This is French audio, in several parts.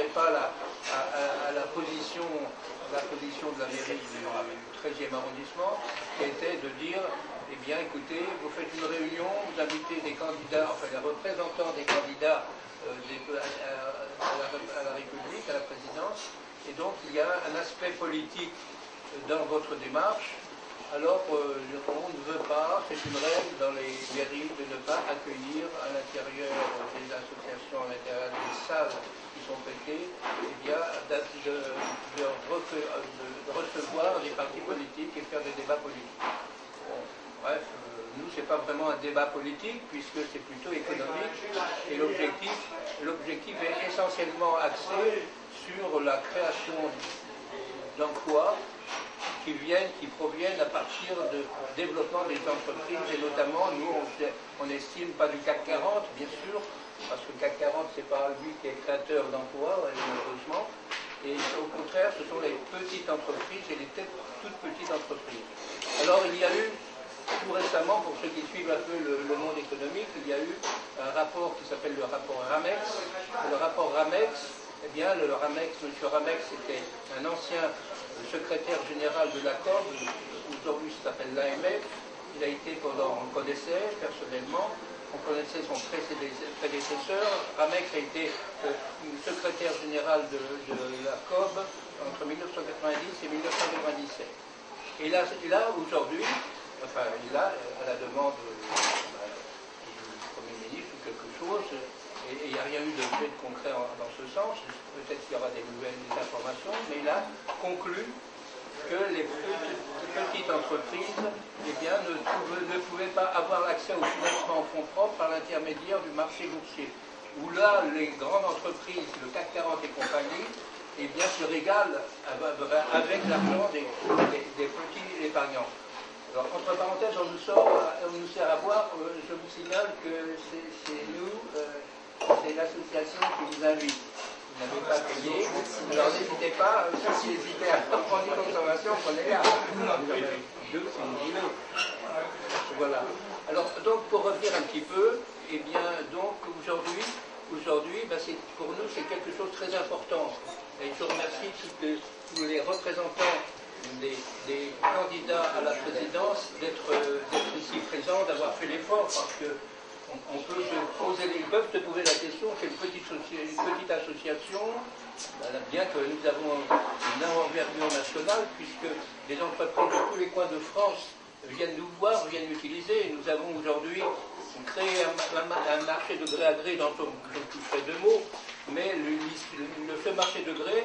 correspondait pas à la position de la mairie du 13e arrondissement, qui était de dire, eh bien écoutez, vous faites une réunion, vous invitez des candidats, enfin les représentants des candidats à la République, à la présidence, et donc il y a un aspect politique dans votre démarche. Alors, on ne veut pas, c'est une règle dans les mairies de ne pas accueillir à l'intérieur des associations, à l'intérieur des salles qui sont prêtées, eh bien, de recevoir des partis politiques et faire des débats politiques. Bon, bref, nous, ce n'est pas vraiment un débat politique, puisque c'est plutôt économique, et l'objectif est essentiellement axé sur la création d'emplois qui proviennent à partir du développement des entreprises, et notamment, nous, on estime pas du CAC 40, bien sûr, parce que le CAC 40, c'est pas lui qui est créateur d'emplois, malheureusement, et au contraire, ce sont les petites entreprises et les toutes petites entreprises. Alors, il y a eu, tout récemment, pour ceux qui suivent un peu le monde économique, il y a eu un rapport qui s'appelle le rapport Ramex. Le rapport Ramex, eh bien, M. Ramex était un ancien secrétaire général de la COB, aujourd'hui ça s'appelle l'AMF. Il a été on le connaissait personnellement, on connaissait son prédécesseur. Ramex a été secrétaire général de la COB entre 1990 et 1997. Et là aujourd'hui, enfin, à la demande du Premier ministre ou quelque chose, et il n'y a rien eu de fait concret dans ce sens, peut-être qu'il y aura des nouvelles informations, mais il a conclu que les petites entreprises eh bien, ne pouvaient pas avoir accès au financement en fonds propres par l'intermédiaire du marché boursier, où là, les grandes entreprises, le CAC 40 et compagnie, eh bien, se régalent avec l'argent des petits épargnants. Alors, entre parenthèses, on nous sert à boire. Je vous signale que c'est nous, c'est l'association qui vous invite. Vous n'avez pas payé. Alors, n'hésitez pas, si vous hésitez à prendre une consommation, prenez-la. Deux, c'est une dîner. Voilà. Alors, donc, pour revenir un petit peu, eh bien, donc, aujourd'hui, ben, pour nous, c'est quelque chose de très important. Et je remercie tous les représentants des candidats à la présidence d'être ici présents, d'avoir fait l'effort, parce que ils peuvent se poser la question, c'est une petite association, bien que nous avons une envergure nationale, puisque des entreprises de tous les coins de France viennent nous voir, viennent l'utiliser. Nous avons aujourd'hui créé un marché de gré à gré dont je toucherai deux mots, mais ce marché de gré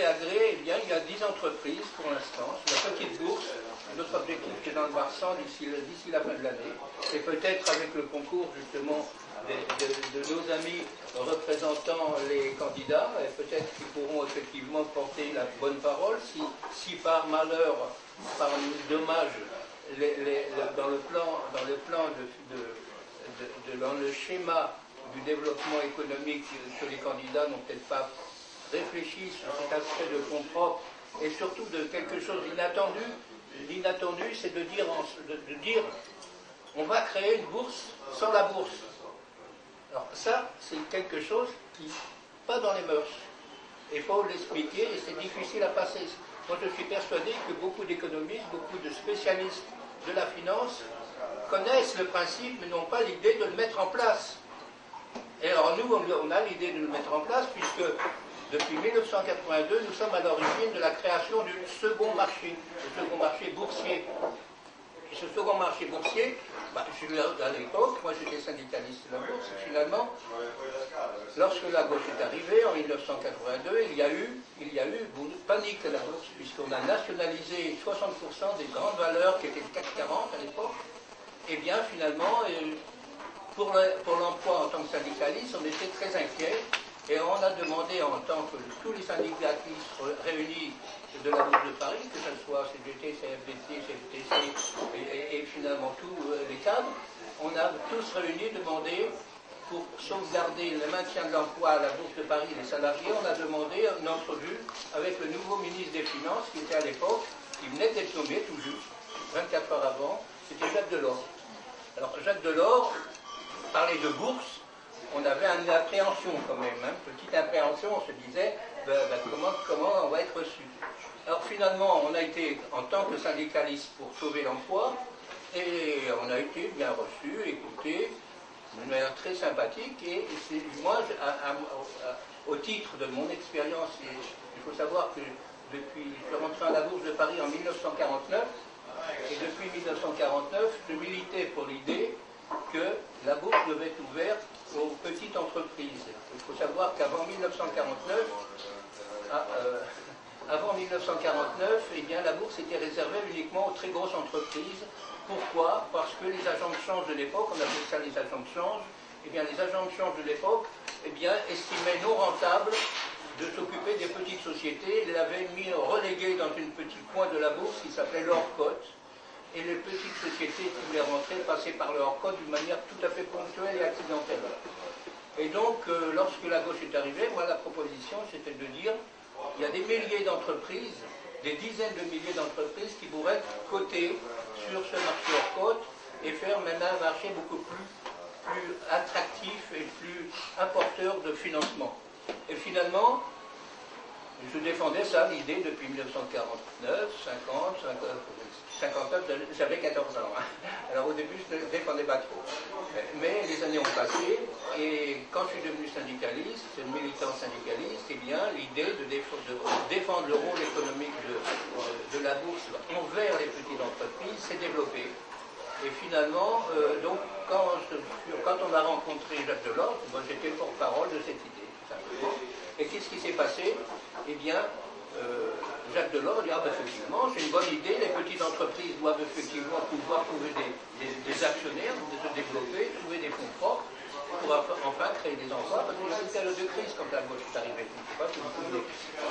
à gré, eh bien, il y a 10 entreprises pour l'instant, c'est la petite bourse. Notre objectif, c'est d'en avoir 100 d'ici la fin de l'année. Et peut-être avec le concours, justement, de nos amis représentant les candidats, et peut-être qu'ils pourront effectivement porter la bonne parole, si par malheur, par dommage, dans le schéma du développement économique que les candidats n'ont peut-être pas réfléchi sur cet aspect de fonds propres et surtout de quelque chose d'inattendu. L'inattendu, c'est de dire on va créer une bourse sans la bourse. Alors ça, c'est quelque chose qui n'est pas dans les mœurs. Il faut l'expliquer et c'est difficile à passer. Moi, je suis persuadé que beaucoup d'économistes, beaucoup de spécialistes de la finance connaissent le principe mais n'ont pas l'idée de le mettre en place. Et alors nous, on a l'idée de le mettre en place puisque depuis 1982, nous sommes à l'origine de la création du second marché, le second marché boursier. Et ce second marché boursier, à l'époque, moi j'étais syndicaliste de la bourse, et finalement, lorsque la gauche est arrivée, en 1982, il y a eu panique à la bourse, puisqu'on a nationalisé 60% des grandes valeurs qui étaient le CAC 40 à l'époque. Et bien finalement, pour l'emploi en tant que syndicaliste, on était très inquiets. Et on a demandé, en tant que tous les syndicalistes réunis de la Bourse de Paris, que ce soit CGT, CFDT, CFTC et finalement tous les cadres, on a tous réunis demandé, pour sauvegarder le maintien de l'emploi à la Bourse de Paris des salariés, on a demandé une entrevue avec le nouveau ministre des Finances, qui était à l'époque, qui venait d'être nommé tout juste, 24 heures avant, c'était Jacques Delors. Alors Jacques Delors parlait de bourse, on avait une appréhension quand même, hein, petite appréhension, on se disait comment on va être reçu. Alors finalement, on a été, en tant que syndicaliste, pour sauver l'emploi, et on a été bien reçu, écouté, d'une manière très sympathique, et moi, au titre de mon expérience, il faut savoir que depuis, je suis rentré à la Bourse de Paris en 1949, et depuis 1949, je militais pour l'idée que la bourse devait être ouverte aux petites entreprises. Il faut savoir qu'avant 1949, eh bien, la bourse était réservée uniquement aux très grosses entreprises. Pourquoi? Parce que les agents de change de l'époque, on appelait ça les agents de change, eh bien, les agents de change de l'époque eh bien, estimaient non rentable de s'occuper des petites sociétés. Ils l'avaient relégué dans une petite coin de la bourse qui s'appelait l'hors-cote. Et les petites sociétés qui voulaient rentrer passaient par le hors-code d'une manière tout à fait ponctuelle et accidentelle. Et donc, lorsque la gauche est arrivée, moi, la proposition, c'était de dire il y a des milliers d'entreprises, des dizaines de milliers d'entreprises qui pourraient être cotées sur ce marché hors-code et faire maintenant un marché beaucoup plus attractif et plus apporteur de financement. Et finalement, je défendais ça, l'idée, depuis 1949, 50, 59, j'avais 14 ans. Hein. Alors au début, je ne défendais pas trop. Mais les années ont passé, et quand je suis devenu syndicaliste, militant syndicaliste, eh bien, l'idée de défendre le rôle économique de la bourse envers les petites entreprises s'est développée. Et finalement, donc, quand on a rencontré Jacques Delors, moi j'étais porte-parole de cette idée, tout simplement. Et qu'est-ce qui s'est passé? Eh bien, Jacques Delors dit, effectivement, c'est une bonne idée, les petites entreprises doivent effectivement pouvoir trouver des actionnaires, se développer, trouver des fonds propres, pour enfin créer des emplois, parce qu'il y a une période de crise quand la gauche est arrivée, je ne sais pas si vous souvenez,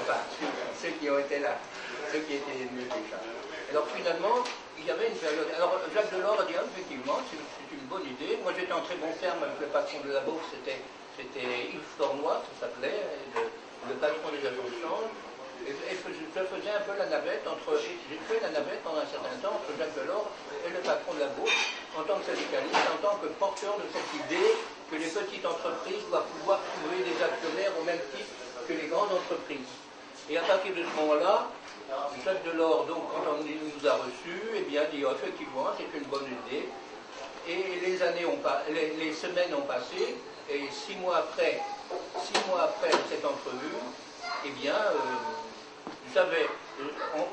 enfin, ceux qui ont été là, ceux qui étaient venus déjà. Alors finalement, il y avait une période, alors Jacques Delors a dit, effectivement, c'est une bonne idée, moi j'étais en très bon terme avec le patron de la bourse, c'était Yves Flournoy, ça s'appelait, le patron des agents de change. Et je faisais un peu la navette j'ai fait la navette pendant un certain temps entre Jacques Delors et le patron de la bourse, en tant que syndicaliste, en tant que porteur de cette idée que les petites entreprises doivent pouvoir trouver des actionnaires au même titre que les grandes entreprises. Et à partir de ce moment-là, Jacques Delors, donc, quand on nous a reçus, eh bien, dit effectivement, c'est une bonne idée. Et les semaines ont passé, et 6 mois après cette entrevue, eh bien,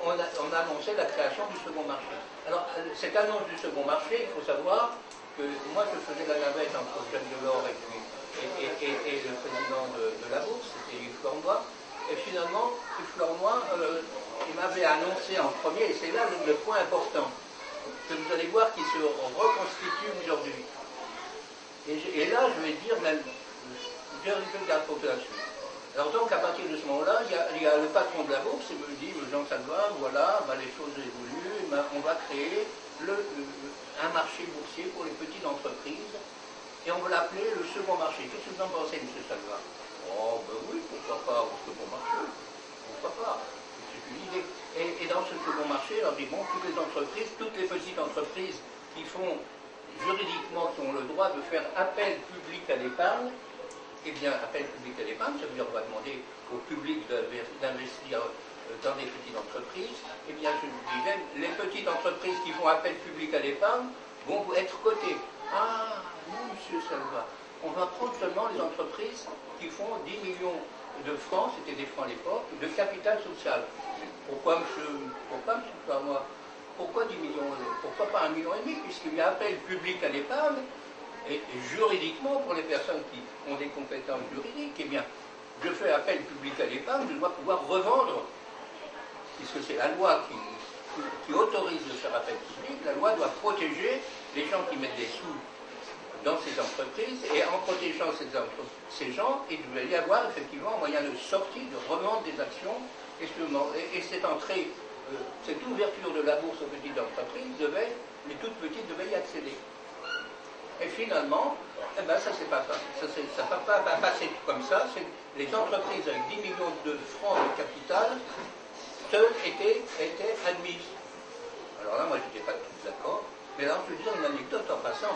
on annonçait la création du second marché. Alors, cette annonce du second marché, il faut savoir que moi, je faisais la navette entre Jacques Delors et le président de la bourse, c'était Yves Flournoy. Et finalement, Yves Flournoy, il m'avait annoncé en premier, et c'est là le point important, que vous allez voir qu'il se reconstitue aujourd'hui. Et là, je vais dire, même, j'ai un peu de garde pour la suite. Alors donc, à partir de ce moment-là, il y a le patron de la bourse qui me dit, Jean Salva, voilà, les choses évoluent, on va créer un marché boursier pour les petites entreprises, et on va l'appeler le second marché. Qu'est-ce que vous en pensez, M. Salva? Oh, ben oui, pourquoi pas, au second marché? Pourquoi pas? C'est une idée. Et dans ce second marché, alors dit, bon, toutes les petites entreprises qui font, juridiquement, qui ont le droit de faire appel public à l'épargne, eh bien, appel public à l'épargne, ça veut dire qu'on va demander au public d'investir dans des petites entreprises. Eh bien, je vous disais, les petites entreprises qui font appel public à l'épargne vont être cotées. Ah, non, M. Salva, on va prendre seulement les entreprises qui font 10 millions de francs, c'était des francs à l'époque, de capital social. Pourquoi, M. Flournoy? Pourquoi 10 millions? Pourquoi pas 1,5 million, puisqu'il y a appel public à l'épargne? Et juridiquement, pour les personnes qui ont des compétences juridiques, eh bien, je fais appel public à l'épargne, je dois pouvoir revendre, puisque c'est la loi qui autorise de faire appel public, la loi doit protéger les gens qui mettent des sous dans ces entreprises, et en protégeant ces gens, il devait y avoir effectivement un moyen de sortie, de revendre des actions, et cette entrée, cette ouverture de la bourse aux petites entreprises, les toutes petites devaient y accéder. Et finalement, eh ben, ça ne va pas passer comme ça. Les entreprises avec 10 millions de francs de capital étaient admises. Alors là, moi, je n'étais pas tout d'accord. Mais alors, je veux dire une anecdote en passant.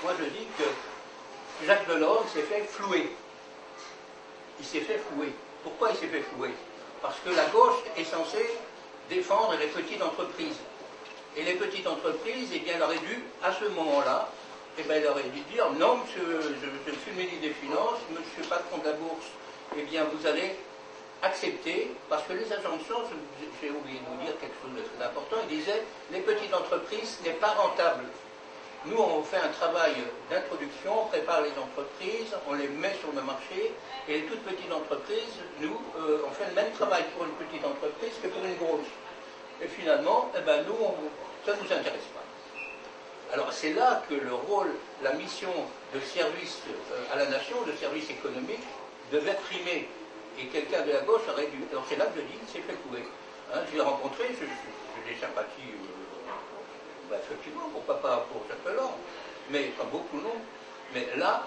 Moi, je dis que Jacques Delors s'est fait flouer. Il s'est fait flouer. Pourquoi il s'est fait flouer? Parce que la gauche est censée défendre les petites entreprises. Et les petites entreprises, eh bien, elle aurait dû, à ce moment-là, eh bien, elle aurait dû dire, non, monsieur, je suis le ministre des Finances, monsieur patron de la bourse, eh bien, vous allez accepter, parce que les agents de change, j'ai oublié de vous dire quelque chose de très important, ils disaient, les petites entreprises, ce n'est pas rentable. Nous, on fait un travail d'introduction, on prépare les entreprises, on les met sur le marché, et les toutes petites entreprises, nous, on fait le même travail pour une petite entreprise que pour une grosse. Et finalement, eh ben, nous, ça ne nous intéresse pas. Alors c'est là que le rôle, la mission de service à la nation, de service économique, devait primer. Et quelqu'un de la gauche aurait dû... Alors c'est là que je dis, c'est fait couler. Hein, je l'ai rencontré, j'ai des sympathies... effectivement, pourquoi pas pour Jacques Delors, mais pas beaucoup non. Mais là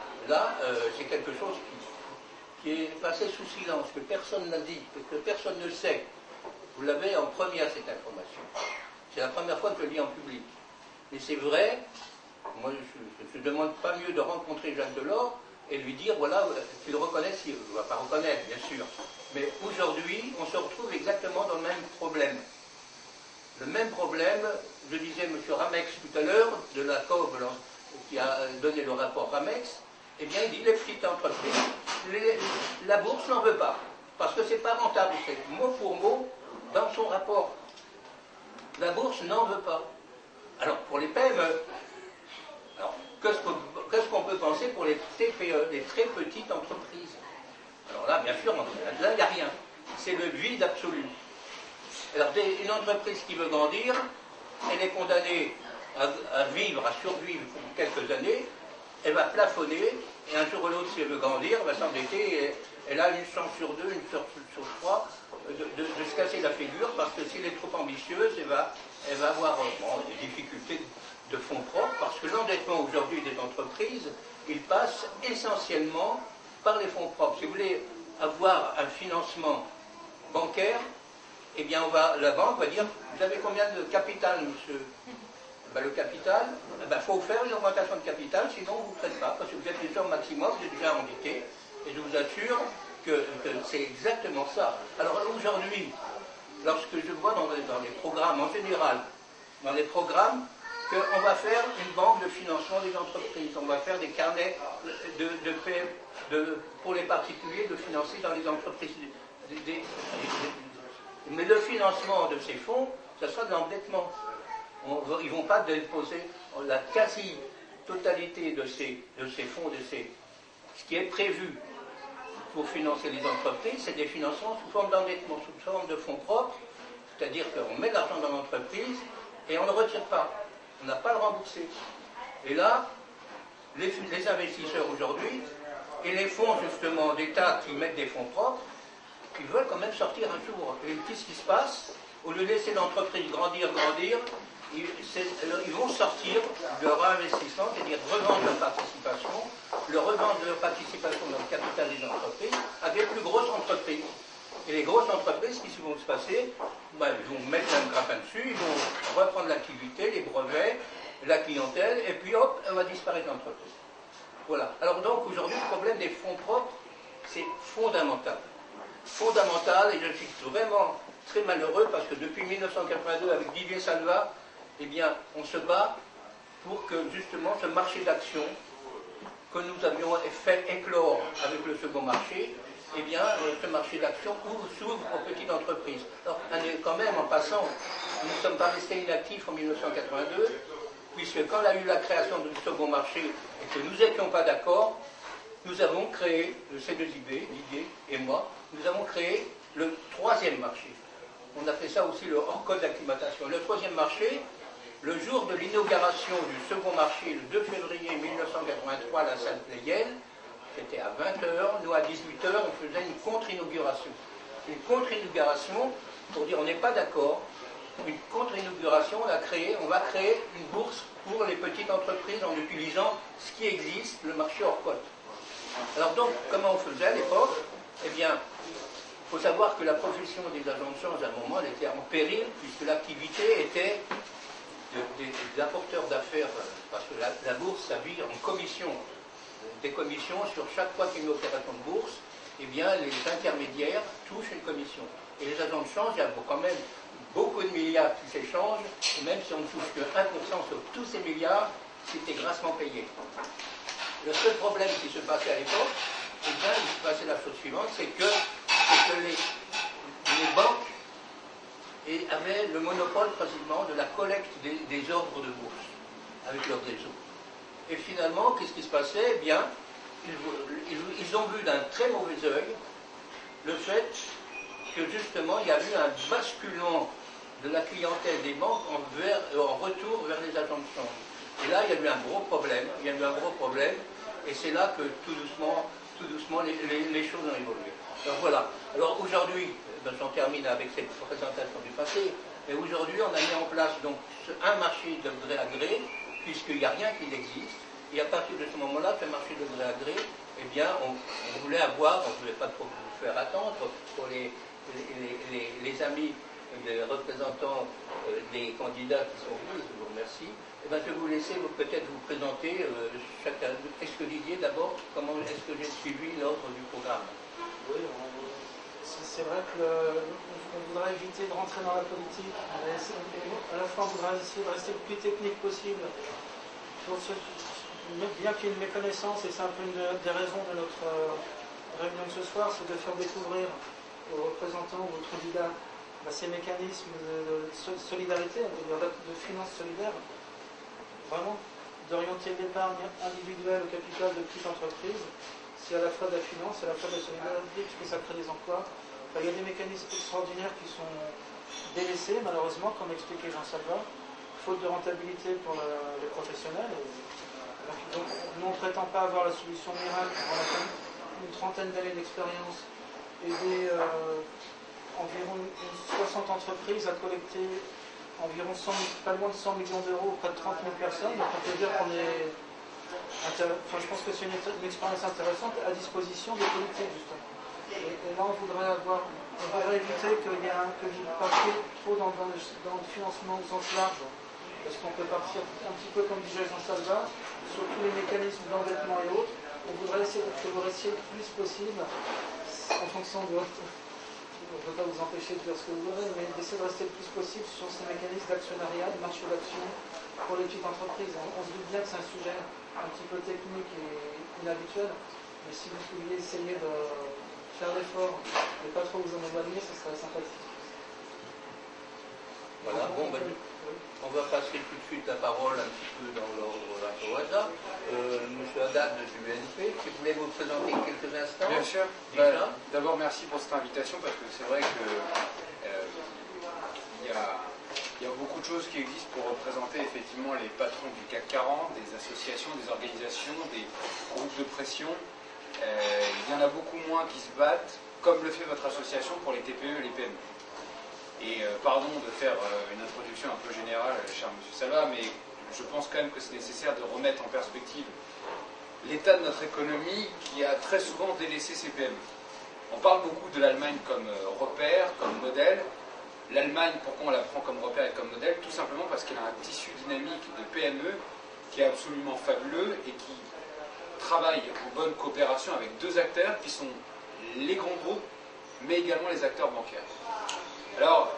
c'est quelque chose qui est passé sous silence, que personne n'a dit, que personne ne sait. Vous l'avez en première, cette information. C'est la première fois que je le dis en public. Et c'est vrai, moi je ne demande pas mieux de rencontrer Jacques Delors et lui dire, voilà, qu'il reconnaisse, il ne va pas reconnaître, bien sûr. Mais aujourd'hui, on se retrouve exactement dans le même problème. Le même problème, je disais M. Ramex tout à l'heure, de la COB, qui a donné le rapport Ramex, eh bien il dit les petites entreprises, la bourse n'en veut pas, parce que c'est pas rentable, c'est mot pour mot dans son rapport. La bourse n'en veut pas. Alors pour les PME, qu'est-ce qu'on peut penser pour les TPE, les très petites entreprises? Alors là, bien sûr, là il n'y a rien. C'est le vide absolu. Alors, une entreprise qui veut grandir, elle est condamnée à vivre, à survivre pour quelques années, elle va plafonner, et un jour ou l'autre, si elle veut grandir, elle va s'endetter, et elle a une chance sur deux, une chance sur trois, de se casser la figure, parce que si elle est trop ambitieuse, elle va avoir des difficultés de fonds propres, parce que l'endettement aujourd'hui des entreprises, il passe essentiellement par les fonds propres. Si vous voulez avoir un financement bancaire, eh bien, la banque va dire, vous avez combien de capital, monsieur? Ben, le capital, il faut faire une augmentation de capital, sinon vous ne faites pas, parce que vous êtes déjà au maximum, vous êtes déjà endetté, et je vous assure que c'est exactement ça. Alors aujourd'hui, lorsque je vois dans les programmes en général, dans les programmes, qu'on va faire une banque de financement des entreprises, on va faire des carnets pour les particuliers de financer dans les entreprises, mais le financement de ces fonds, ce sera de l'endettement. Ils ne vont pas déposer la quasi-totalité de ces fonds, ce qui est prévu pour financer les entreprises, c'est des financements sous forme d'endettement, sous forme de fonds propres, c'est-à-dire qu'on met de l'argent dans l'entreprise et on ne le retire pas. On n'a pas à le rembourser. Et là, les investisseurs aujourd'hui, et les fonds justement d'État qui mettent des fonds propres, ils veulent quand même sortir un jour. Et qu'est-ce qui se passe? Au lieu de laisser l'entreprise grandir, ils vont sortir de leur investissement, c'est-à-dire revendre leur participation dans le capital des entreprises à des plus grosses entreprises. Et les grosses entreprises, qu'est-ce qui vont se passer? Ils vont mettre un grappin dessus, ils vont reprendre l'activité, les brevets, la clientèle, et puis hop, elle va disparaître l'entreprise. Voilà. Alors donc aujourd'hui, le problème des fonds propres, c'est fondamental. Fondamental, et je suis vraiment très malheureux parce que depuis 1982, avec Didier Salva, eh bien, on se bat pour que justement ce marché d'action que nous avions fait éclore avec le second marché, eh bien, ce marché d'action s'ouvre aux petites entreprises. Alors, quand même, en passant, nous ne sommes pas restés inactifs en 1982, puisque quand il y a eu la création du second marché et que nous n'étions pas d'accord, nous avons créé, le C2IB, Didier et moi, nous avons créé le troisième marché. On a fait ça aussi le hors-code d'acclimatation. Le troisième marché, le jour de l'inauguration du second marché, le 2 février 1983 à la salle Pleyel, c'était à 20h, nous à 18h, on faisait une contre-inauguration. Une contre-inauguration, pour dire on n'est pas d'accord, une contre-inauguration, on va créer une bourse pour les petites entreprises en utilisant ce qui existe, le marché hors-code. Alors donc, comment on faisait à l'époque? Eh bien, il faut savoir que la profession des agents de change, à un moment, elle était en péril, puisque l'activité était des apporteurs d'affaires, parce que la bourse, ça vit en commission. des commissions sur chaque fois qu'il y a une opération de bourse, eh bien, les intermédiaires touchent une commission. Et les agents de change, il y a quand même beaucoup de milliards qui s'échangent, et même si on ne touche que 1% sur tous ces milliards, c'était grassement payé. Le seul problème qui se passait à l'époque, eh bien, il se passait la chose suivante, c'est que les banques avaient le monopole précisément de la collecte des ordres de bourse avec leur réseau. Et finalement, qu'est-ce qui se passait? Eh bien, ils ont vu d'un très mauvais œil le fait que justement il y a eu un basculement de la clientèle des banques en retour vers les agents de change. Et là, il y a eu un gros problème. Et c'est là que tout doucement, les choses ont évolué. Alors voilà. Alors aujourd'hui, j'en termine avec cette présentation du passé. Et aujourd'hui, on a mis en place donc un marché de gré à gré, puisqu'il n'y a rien qui n'existe. Et à partir de ce moment-là, ce marché de gré à gré, eh bien, on voulait avoir, on ne voulait pas trop vous faire attendre, pour les amis des représentants des candidats qui sont venus, je vous remercie. Eh bien, je vais vous laisser peut-être vous présenter chacun. Est-ce que Didier, d'abord, comment est-ce que j'ai suivi l'ordre du programme? Oui, c'est vrai qu'on voudrait éviter de rentrer dans la politique. À la fois, on voudrait essayer de rester le plus technique possible. Bien qu'il y ait une méconnaissance, et c'est un peu une des raisons de notre réunion de ce soir, c'est de faire découvrir aux représentants ou aux candidats ces mécanismes de solidarité, de finances solidaires, vraiment d'orienter l'épargne individuelle au capital de toute entreprise. C'est à la fois de la finance, à la fois de la solidarité, puisque ça crée des emplois. Enfin, il y a des mécanismes extraordinaires qui sont délaissés, malheureusement, comme expliquait Jean Salva, faute de rentabilité pour les professionnels. Donc, nous, on ne prétend pas avoir la solution miracle. On a une trentaine d'années d'expérience, aider environ 60 entreprises à collecter environ pas loin de 100 millions d'euros auprès de 30 000 personnes. Donc, on peut dire qu'on est... Enfin, je pense que c'est une expérience intéressante à disposition des politiques, justement. Et là, on voudrait éviter que vous partiez trop dans le financement au sens large, parce qu'on peut partir un petit peu comme disait Jean Salva, sur tous les mécanismes d'endettement et autres. On voudrait essayer que vous restiez le plus possible, en fonction de votre... Je ne peux pas vous empêcher de dire ce que vous voulez, mais d'essayer de rester le plus possible sur ces mécanismes d'actionnariat, de marché d'action pour les petites entreprises. On se doute bien que c'est un sujet un petit peu technique et inhabituel, mais si vous pouviez essayer de faire l'effort et pas trop vous en éloigner, ce serait sympathique. Voilà, bon, on va passer tout de suite la parole un petit peu dans l'ordre au hasard. Monsieur Haddad du BNP, si vous voulez vous présenter quelques instants. Bien sûr. D'abord, merci pour cette invitation, parce que c'est vrai que il y a beaucoup de choses qui existent pour représenter effectivement les patrons du CAC 40, des associations, des organisations, des groupes de pression. Il y en a beaucoup moins qui se battent, comme le fait votre association, pour les TPE et les PME. Et pardon de faire une introduction un peu générale, cher Monsieur Salva, mais je pense quand même que c'est nécessaire de remettre en perspective l'état de notre économie qui a très souvent délaissé ses PME. On parle beaucoup de l'Allemagne comme repère, comme modèle. L'Allemagne, pourquoi on la prend comme repère et comme modèle? Tout simplement parce qu'elle a un tissu dynamique de PME qui est absolument fabuleux et qui travaille en bonne coopération avec deux acteurs qui sont les grands groupes, mais également les acteurs bancaires. Alors,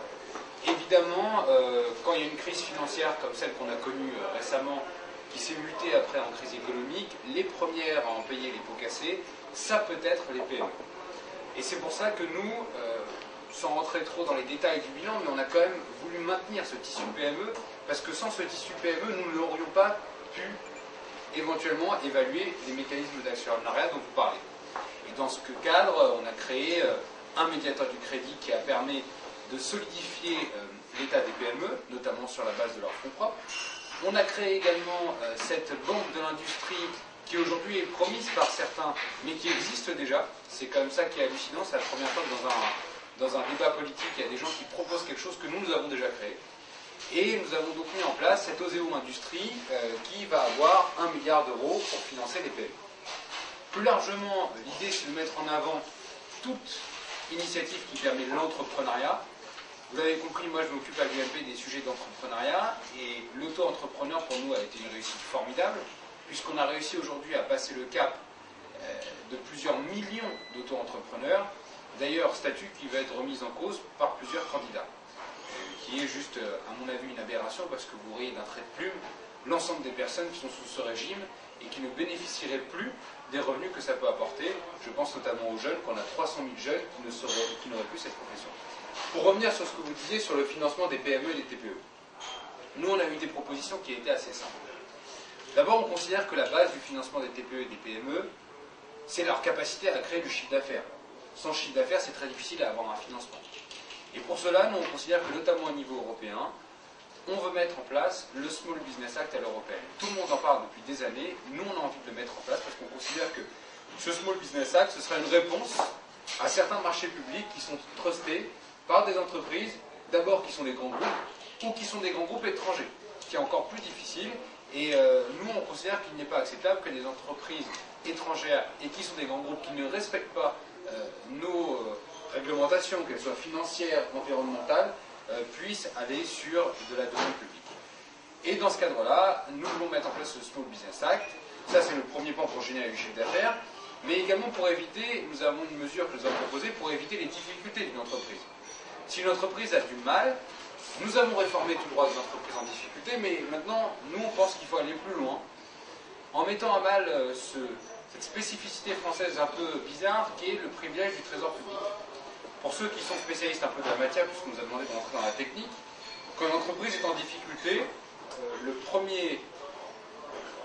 évidemment, quand il y a une crise financière comme celle qu'on a connue récemment, qui s'est mutée après en crise économique, les premières à en payer les pots cassés, ça peut être les PME. Et c'est pour ça que nous, sans rentrer trop dans les détails du bilan, mais on a quand même voulu maintenir ce tissu PME, parce que sans ce tissu PME, nous n'aurions pas pu éventuellement évaluer les mécanismes d'actionnariat dont vous parlez. Et dans ce cadre, on a créé un médiateur du crédit qui a permis de solidifier l'état des PME, notamment sur la base de leurs fonds propres. On a créé également cette banque de l'industrie qui aujourd'hui est promise par certains, mais qui existe déjà. C'est quand même ça qui est hallucinant, c'est la première fois que dans un débat politique, il y a des gens qui proposent quelque chose que nous avons déjà créé. Et nous avons donc mis en place cette OSEO Industrie qui va avoir 1 milliard d'euros pour financer les PME. Plus largement, l'idée c'est de mettre en avant toute initiative qui permet l'entrepreneuriat. Vous l'avez compris, moi je m'occupe à l'UMP des sujets d'entrepreneuriat et l'auto-entrepreneur pour nous a été une réussite formidable. puisqu'on a réussi aujourd'hui à passer le cap de plusieurs millions d'auto-entrepreneurs, d'ailleurs statut qui va être remis en cause par plusieurs candidats, qui est juste, à mon avis, une aberration, parce que vous voyez d'un trait de plume l'ensemble des personnes qui sont sous ce régime et qui ne bénéficieraient plus des revenus que ça peut apporter. Je pense notamment aux jeunes, qu'on a 300 000 jeunes qui n'auraient plus cette profession. Pour revenir sur ce que vous disiez sur le financement des PME et des TPE, nous on a eu des propositions qui étaient assez simples. D'abord, on considère que la base du financement des TPE et des PME, c'est leur capacité à créer du chiffre d'affaires. Sans chiffre d'affaires, c'est très difficile à avoir un financement. Et pour cela, nous on considère que notamment au niveau européen, on veut mettre en place le Small Business Act à l'européenne. Tout le monde en parle depuis des années, nous on a envie de le mettre en place parce qu'on considère que ce Small Business Act, ce sera une réponse à certains marchés publics qui sont trustés par des entreprises, d'abord qui sont des grands groupes, ou qui sont des grands groupes étrangers, ce qui est encore plus difficile. Et nous, on considère qu'il n'est pas acceptable que des entreprises étrangères et qui sont des grands groupes qui ne respectent pas nos réglementations, qu'elles soient financières, environnementales, puissent aller sur de la demande publique. Et dans ce cadre-là, nous voulons mettre en place le Small Business Act. Ça, c'est le premier point pour générer du chiffre d'affaires, mais également pour éviter, nous avons une mesure que nous avons proposée pour éviter les difficultés d'une entreprise. Si une entreprise a du mal, nous avons réformé tout le droit des entreprises en difficulté, mais maintenant, nous, on pense qu'il faut aller plus loin, en mettant à mal cette spécificité française un peu bizarre, qui est le privilège du trésor public. Pour ceux qui sont spécialistes un peu de la matière, puisqu'on nous a demandé de rentrer dans la technique, quand une entreprise est en difficulté, le premier,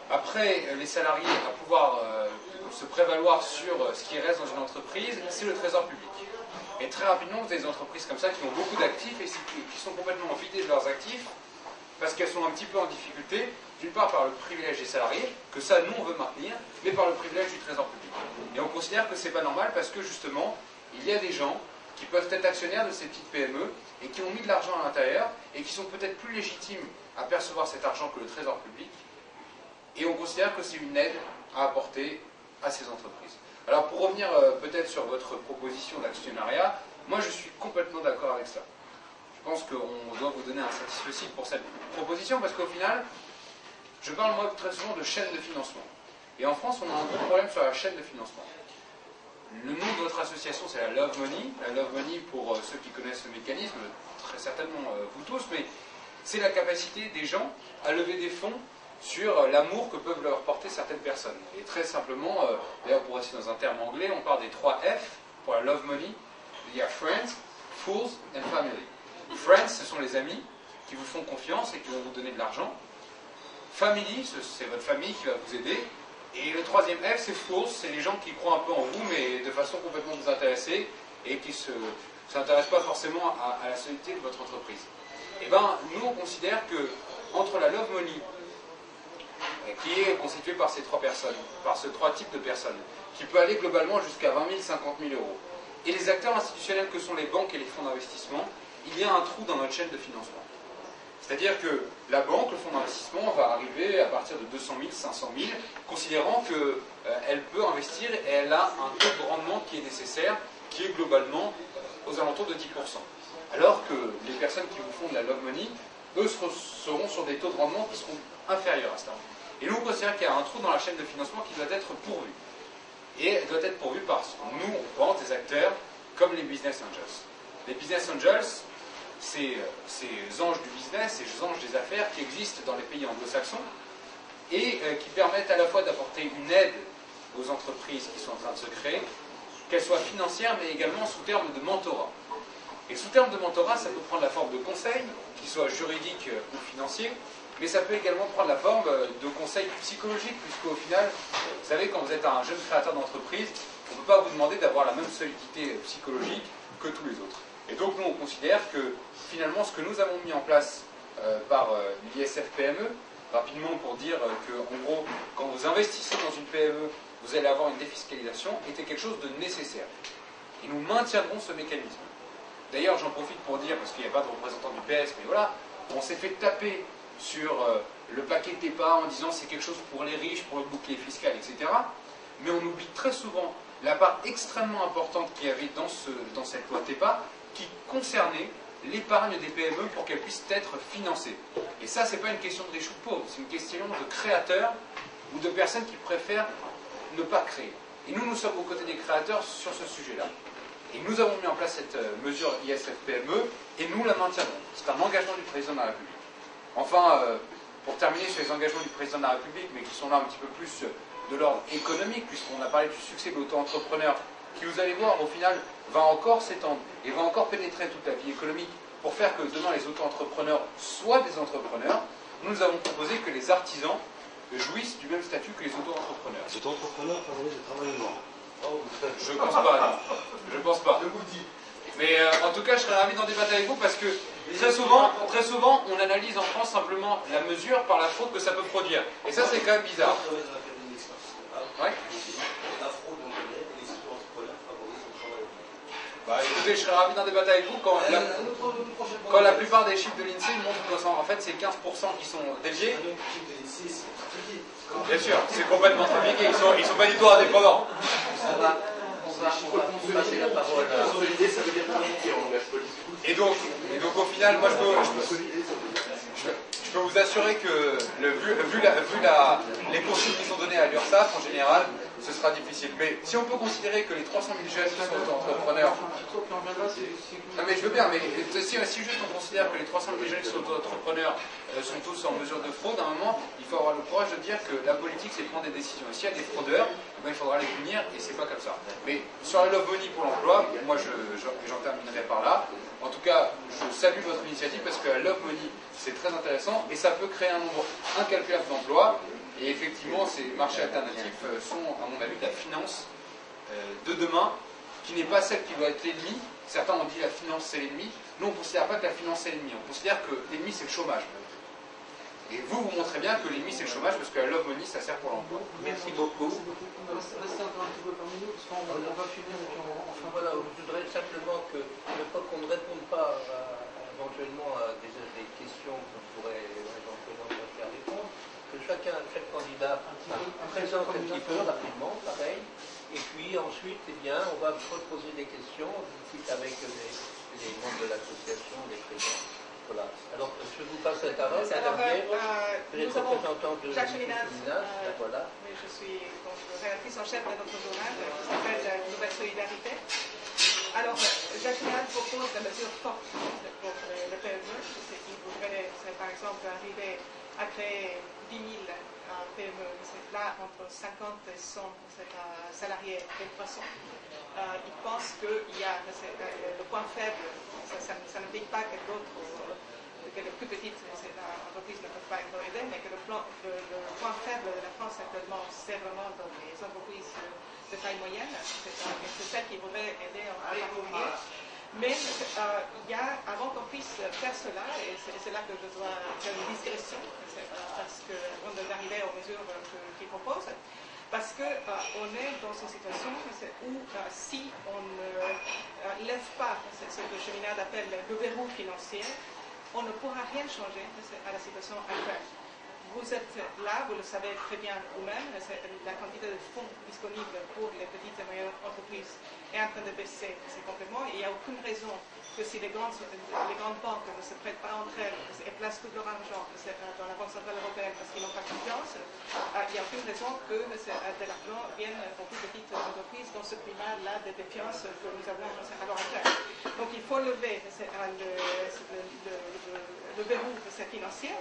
après les salariés, à pouvoir se prévaloir sur ce qui reste dans une entreprise, c'est le trésor public. Et très rapidement, vous avez des entreprises comme ça qui ont beaucoup d'actifs et qui sont complètement vidées de leurs actifs parce qu'elles sont un petit peu en difficulté, d'une part par le privilège des salariés, que ça, nous, on veut maintenir, mais par le privilège du trésor public. Et on considère que c'est pas normal parce que, justement, il y a des gens qui peuvent être actionnaires de ces petites PME et qui ont mis de l'argent à l'intérieur et qui sont peut-être plus légitimes à percevoir cet argent que le trésor public. Et on considère que c'est une aide à apporter à ces entreprises. Alors pour revenir peut-être sur votre proposition d'actionnariat, moi je suis complètement d'accord avec ça. Je pense qu'on doit vous donner un satisfecit pour cette proposition parce qu'au final, je parle moi très souvent de chaîne de financement. Et en France, on a un gros problème sur la chaîne de financement. Le nom de votre association, c'est la Love Money. La Love Money, pour ceux qui connaissent le mécanisme, très certainement vous tous, mais c'est la capacité des gens à lever des fonds sur l'amour que peuvent leur porter certaines personnes. Et très simplement, d'ailleurs pour rester dans un terme anglais, on parle des 3 F pour la Love Money. Il y a Friends, Fools and Family. Friends, ce sont les amis qui vous font confiance et qui vont vous donner de l'argent. Family, c'est votre famille qui va vous aider. Et le 3e F, c'est Fools, c'est les gens qui croient un peu en vous, mais de façon complètement désintéressée et qui ne s'intéressent pas forcément à la solidité de votre entreprise. Et bien, nous, on considère que entre la Love Money, qui est constituée par ces 3 personnes, par ces 3 types de personnes, qui peut aller globalement jusqu'à 20 000, 50 000 euros, et les acteurs institutionnels que sont les banques et les fonds d'investissement, il y a un trou dans notre chaîne de financement. C'est-à-dire que la banque, le fonds d'investissement, va arriver à partir de 200 000, 500 000, considérant qu'elle peut investir et elle a un taux de rendement qui est nécessaire, qui est globalement aux alentours de 10%. Alors que les personnes qui vous font de la Love Money, eux seront sur des taux de rendement qui seront inférieurs à cela. Et nous, on considère qu'il y a un trou dans la chaîne de financement qui doit être pourvu. Et elle doit être pourvue par, nous, on pense, des acteurs comme les Business Angels. Les Business Angels, ces anges du business, ces anges des affaires qui existent dans les pays anglo-saxons et qui permettent à la fois d'apporter une aide aux entreprises qui sont en train de se créer, qu'elles soient financières, mais également sous terme de mentorat. Et sous terme de mentorat, ça peut prendre la forme de conseil, qu'il soit juridique ou financier, mais ça peut également prendre la forme de conseil psychologique, puisqu'au final, vous savez, quand vous êtes un jeune créateur d'entreprise, on ne peut pas vous demander d'avoir la même solidité psychologique que tous les autres. Et donc nous, on considère que finalement, ce que nous avons mis en place par l'ISF PME, rapidement pour dire qu'en gros, quand vous investissez dans une PME, vous allez avoir une défiscalisation, était quelque chose de nécessaire. Et nous maintiendrons ce mécanisme. D'ailleurs, j'en profite pour dire, parce qu'il n'y a pas de représentant du PS, mais voilà, on s'est fait taper sur le paquet TEPA en disant c'est quelque chose pour les riches, pour le bouclier fiscal, etc. Mais on oublie très souvent la part extrêmement importante qu'il y avait dans cette loi TEPA qui concernait l'épargne des PME pour qu'elles puissent être financées. Et ça, c'est pas une question de riches ou de pauvres, c'est une question de créateurs ou de personnes qui préfèrent ne pas créer. Et nous sommes aux côtés des créateurs sur ce sujet-là. Et nous avons mis en place cette mesure ISF-PME et nous la maintiendrons. C'est un engagement du président de la République. Enfin, pour terminer sur les engagements du président de la République, mais qui sont là un petit peu plus de l'ordre économique, puisqu'on a parlé du succès de l'auto-entrepreneur, qui, vous allez voir, au final, va encore s'étendre et va encore pénétrer toute la vie économique pour faire que demain les auto-entrepreneurs soient des entrepreneurs. Nous avons proposé que les artisans jouissent du même statut que les auto-entrepreneurs. Les auto-entrepreneurs favorisent le travail noir. Je pense pas, non. Je pense pas. Mais en tout cas, je serais ravi d'en débattre avec vous parce que très souvent, on analyse en France simplement la mesure par la fraude que ça peut produire. Et ça, c'est quand même bizarre. Ouais. Bah, écoutez, je serais ravi d'en débattre avec vous quand la plupart des chiffres de l'INSEE montrent qu'en fait, c'est 15% qui sont déviés. Bien sûr, c'est complètement trafiqué, ils sont pas du tout indépendants. On va passer la parole à... Et donc au final, moi je peux vous assurer que vu les consignes qui sont données à l'URSSAF en général, ce sera difficile. Mais si on peut considérer que les 300 000 jeunes qui sont auto-entrepreneurs... Non mais je veux bien, mais si juste on considère que les 300 000 jeunes qui sont auto-entrepreneurs sont tous en mesure de fraude, à un moment, il faut avoir le courage de dire que la politique, c'est prendre des décisions. Et s'il y a des fraudeurs, il faudra les punir, et c'est pas comme ça. Mais sur la Love Money pour l'emploi, moi j'en terminerai par là. En tout cas, je salue votre initiative parce que la Love Money, c'est très intéressant, et ça peut créer un nombre incalculable d'emplois. Et effectivement, ces marchés alternatifs sont, à mon avis, la finance de demain, qui n'est pas celle qui doit être l'ennemi. Certains ont dit la finance c'est l'ennemi. Nous, on ne considère pas que la finance c'est l'ennemi. On considère que l'ennemi c'est le chômage. Et vous montrez bien que l'ennemi c'est le chômage parce que la Love Money ça sert pour l'emploi. Merci beaucoup. Restez encore un petit peu parmi nous, parce qu'on va finir et puis on fait. Voilà, je voudrais simplement que, une fois qu'on ne réponde pas éventuellement à des questions qu'on pourrait éventuellement faire répondre, que chaque candidat présente un petit peu rapidement, pareil, et puis ensuite, eh bien, on va poser des questions, ensuite avec les membres de l'association, les présidents. Voilà. Alors, je vous passe la parole, Madame Guerre, les représentants de Féminaz. Voilà. Je suis donc rédactrice en chef de notre journal qui s'appelle Nouvelle Solidarité. Alors, Jacques Féminaz propose des mesures fortes pour le PME. Il voudrait, par exemple, arriver à créer 10 000 PME, là entre 50 et 100 salariés et 300. Il pense qu'il y a le point faible, ça ne dit pas que que les plus petites entreprises ne peuvent pas être aidées, mais que le point faible de la France actuellement, c'est vraiment dans les entreprises de taille moyenne. C'est celle qui voudrait aider en particulier. Mais il y a, avant qu'on puisse faire cela, et c'est là que je dois faire une digression, parce que avant d'arriver aux mesures qu'il propose, parce qu'on est dans une situation où si on ne lève pas ce que Cheminade appelle le verrou financier, on ne pourra rien changer à la situation actuelle. Vous êtes là, vous le savez très bien vous-même, la quantité de fonds disponibles pour les petites et moyennes entreprises est en train de baisser complètement. Et il n'y a aucune raison que si les grandes banques ne se prêtent pas entre elles et placent tout leur argent dans la Banque centrale européenne parce qu'ils n'ont pas confiance, il n'y a aucune raison que de l'argent vienne aux plus petites entreprises dans ce climat-là de défiance que nous avons à l'heure actuelle. Donc il faut lever le verrou financier.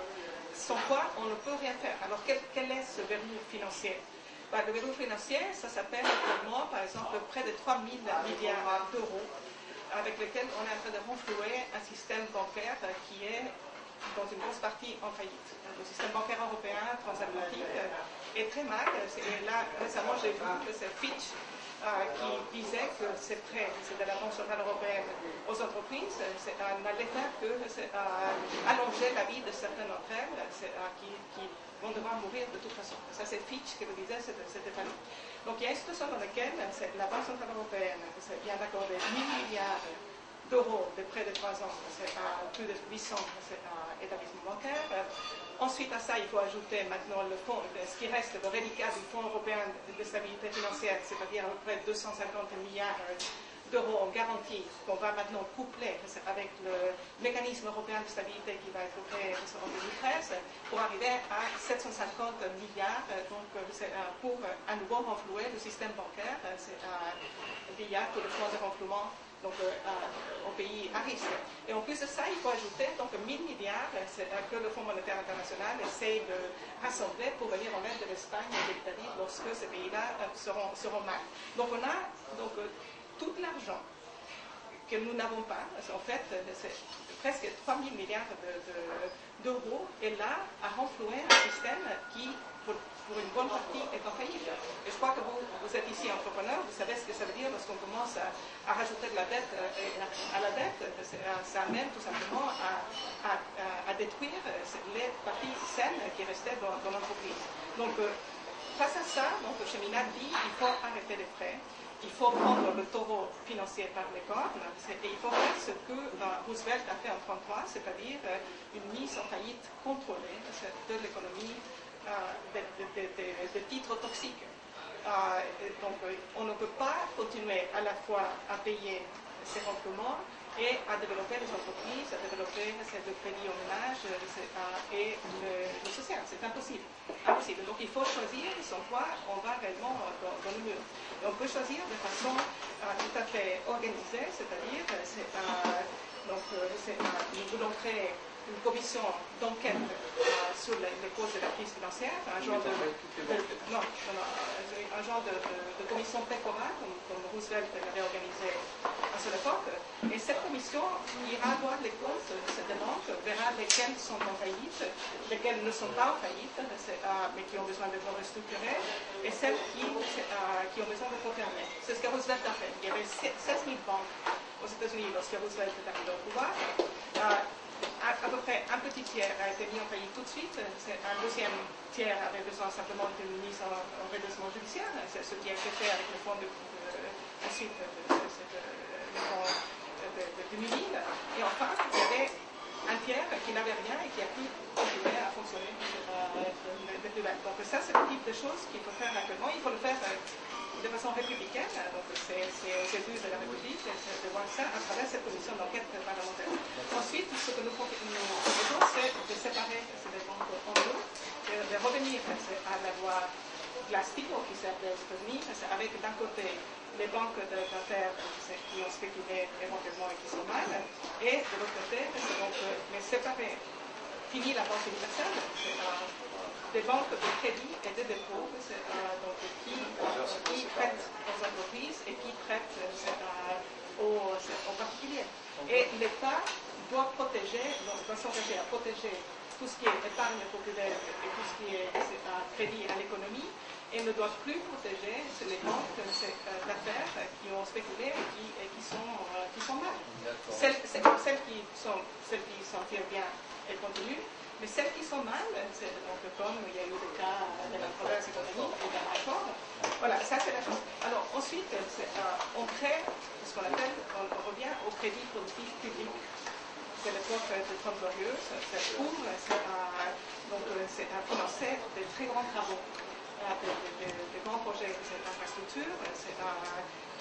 Sans quoi, on ne peut rien faire. Alors, quel est ce verrou financier? Le verrou financier, ça s'appelle pour moi, par exemple, près de 3 000 milliards d'euros avec lesquels on est en train de renflouer un système bancaire qui est, dans une grosse partie, en faillite. Le système bancaire européen, transatlantique, est très mal. Et là, récemment, j'ai vu que c'est Fitch qui disait que ces prêts de la Banque centrale européenne aux entreprises n'allaient faire que allonger la vie de certaines d'entre elles qui vont devoir mourir de toute façon. Ça, c'est Fitch qui le disait, c'était fallu. Donc il y a une situation dans laquelle la Banque centrale européenne vient d'accorder 1 000 milliards d'euros de prêts de 3 ans à plus de 800 établissements bancaires. Ensuite à ça, il faut ajouter maintenant le fonds, ce qui reste le reliquat du Fonds européen de stabilité financière, c'est-à-dire à peu près 250 milliards d'euros en garantie qu'on va maintenant coupler avec le mécanisme européen de stabilité qui va être créé en 2013 pour arriver à 750 milliards donc, pour à nouveau renflouer le système bancaire via tout le fonds de renflouement donc, au pays à risque. Et en plus de ça, il faut ajouter donc 1000 milliards que le Fonds monétaire international essaye de rassembler pour venir en aide de l'Espagne et de l'Italie lorsque ces pays-là seront mal. Donc on a donc, tout l'argent que nous n'avons pas, en fait, c'est presque 3 000 milliards d'euros, est là à renflouer un système qui, pour une bonne partie, est en faillite. Et je crois que vous êtes ici entrepreneur, vous savez ce que ça veut dire lorsqu'on commence à rajouter de la dette à la dette, ça amène tout simplement à détruire les parties saines qui restaient dans l'entreprise. Donc, face à ça, donc, Cheminade dit qu'il faut arrêter les prêts. Il faut prendre le taureau financier par les cornes et il faut faire ce que Roosevelt a fait en 1933, c'est-à-dire une mise en faillite contrôlée de l'économie de titres toxiques. Donc on ne peut pas continuer à la fois à payer ces renflouements et à développer les entreprises, à développer le crédit au ménage et le social. C'est impossible. Donc il faut choisir sur quoi on va réellement dans le mur. Et on peut choisir de façon tout à fait organisée, c'est-à-dire nous voulons créer une commission d'enquête sur les causes de la crise financière, un genre de commission PECORA, comme Roosevelt l'avait organisé à son époque. Et cette commission ira voir les causes de ces banques, verra lesquelles sont en faillite, lesquelles ne sont pas en faillite, mais qui ont besoin d'être restructurées, et celles qui ont besoin d'être fermées. C'est ce que Roosevelt a fait. Il y avait 16 000 banques aux États-Unis lorsque Roosevelt est arrivé au pouvoir. À peu près un petit tiers a été mis en faillite tout de suite, un deuxième tiers avait besoin simplement d'une mise en redressement judiciaire, c'est ce qui a été fait avec le fonds ensuite le fonds de Munich, et enfin il y avait un tiers qui n'avait rien et qui a pu continuer à fonctionner de plus belle. Donc ça c'est le type de choses qu'il faut faire actuellement, il faut le faire de façon républicaine, donc c'est aux élus de la République de voir ça à travers cette commission d'enquête parlementaire. Ensuite, ce que nous proposons, c'est de séparer ces banques en deux, de revenir à la loi Glass-Steagall qui sert aux États-Unis, avec d'un côté les banques d'affaires qui ont spéculé éventuellement et qui sont mal, et de l'autre côté, donc les séparer. Fini la banque universelle, des banques de crédit et de dépôt qui prêtent aux entreprises et qui prêtent aux particuliers. Et l'État doit protéger, doit s'engager à protéger tout ce qui est épargne populaire et tout ce qui est crédit à l'économie et ne doit plus protéger les banques d'affaires qui ont spéculé et qui sont mal. Celles qui s'en tirent bien et continuent. Mais celles qui sont mal, donc, comme il y a eu des cas de la province et compagnie, et dans l'accord, voilà, ça c'est la chose. Alors ensuite, on crée ce qu'on appelle, on revient au crédit productif public. C'est l'époque de Trente Glorieuses, c'est pour financer des très grands travaux, des grands projets d'infrastructure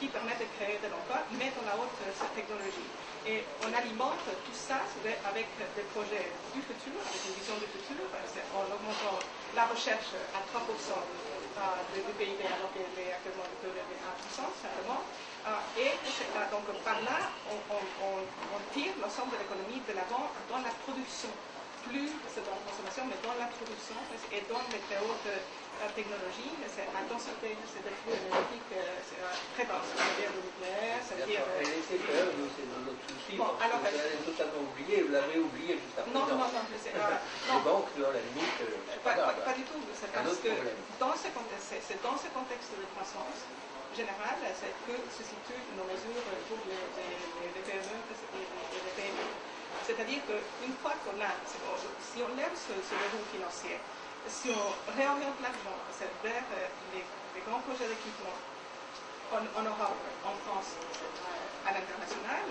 qui permettent de créer de l'emploi, mais dans la haute technologie. Et on alimente tout ça avec des projets du futur, avec une vision du futur, en augmentant la recherche à 3% du PIB, alors qu'elle est actuellement de 1% simplement. Et donc par là, on tire l'ensemble de l'économie de l'avant dans la production. Plus c'est dans la consommation, mais dans la production et dans les très hautes technologies, c'est la densité, c'est des flux énergétiques très bas, c'est-à-dire le nucléaire, c'est-à-dire... Elle était quand même, c'est notre souci, bon, alors, vous l'avez totalement oublié, vous l'avez oublié juste après. Non, les banques, à la limite, pas du tout, c'est parce que c'est dans ce contexte de croissance générale, c'est que se situent nos mesures pour les PME et les PME. C'est-à-dire qu'une fois qu'on a, si on lève ce verrou financier, si on réoriente l'argent vers les grands projets d'équipement en Europe, en France, à l'international,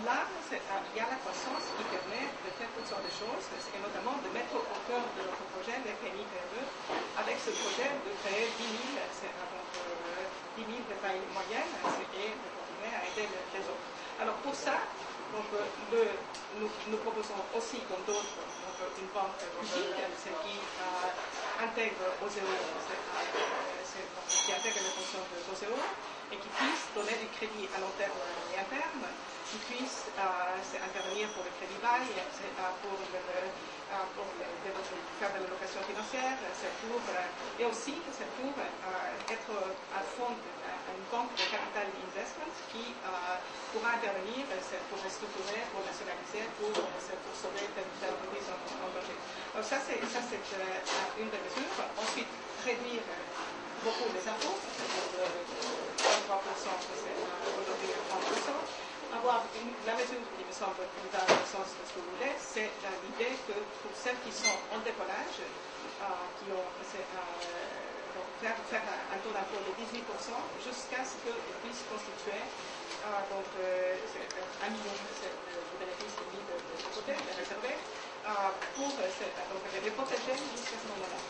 là, il y a la croissance qui permet de faire toutes sortes de choses, et notamment de mettre au cœur de notre projet les PMI-PME, avec ce projet de créer 10 000 de taille moyenne, et de continuer continuer à aider les autres. Alors pour ça, donc, nous proposons aussi, comme d'autres, une banque publique, celle qui intègre OSEO, qui intègre les fonctions de OSEO et qui puisse donner du crédit à long terme et à terme, qui puisse intervenir pour le crédit bail, pour faire de l'allocation financière, et aussi c'est pour être à fond une banque de capital investment qui pourra intervenir pour restructurer, pour nationaliser, pour sauver telle entreprise en danger. Donc ça c'est une des mesures. Ensuite, réduire beaucoup les impôts, 33%, c'est aujourd'hui 30%. Avoir la mesure qui me semble plus dans le sens de ce que vous voulez, c'est l'idée que pour celles qui sont en décollage, qui ont faire un taux d'impôt de 18% jusqu'à ce qu'ils puissent constituer donc, 1 million de bénéfices mis de côté, de réserver, pour les protéger jusqu'à ce moment-là.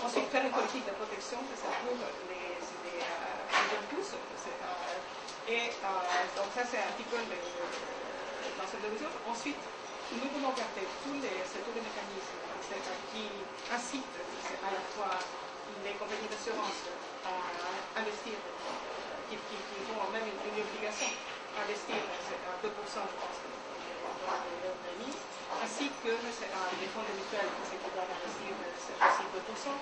Ensuite, faire une politique de protection, c'est pour les jeunes pousses. Et donc ça c'est un petit peu dans cette mesure. Ensuite, nous voulons garder tous les mécanismes qui incitent à la fois les compagnies d'assurance à investir, qui ont même une obligation à investir à 2%, je pense, dans leur pays, ainsi que les fonds de mutuelles qui doivent investir aussi 2%.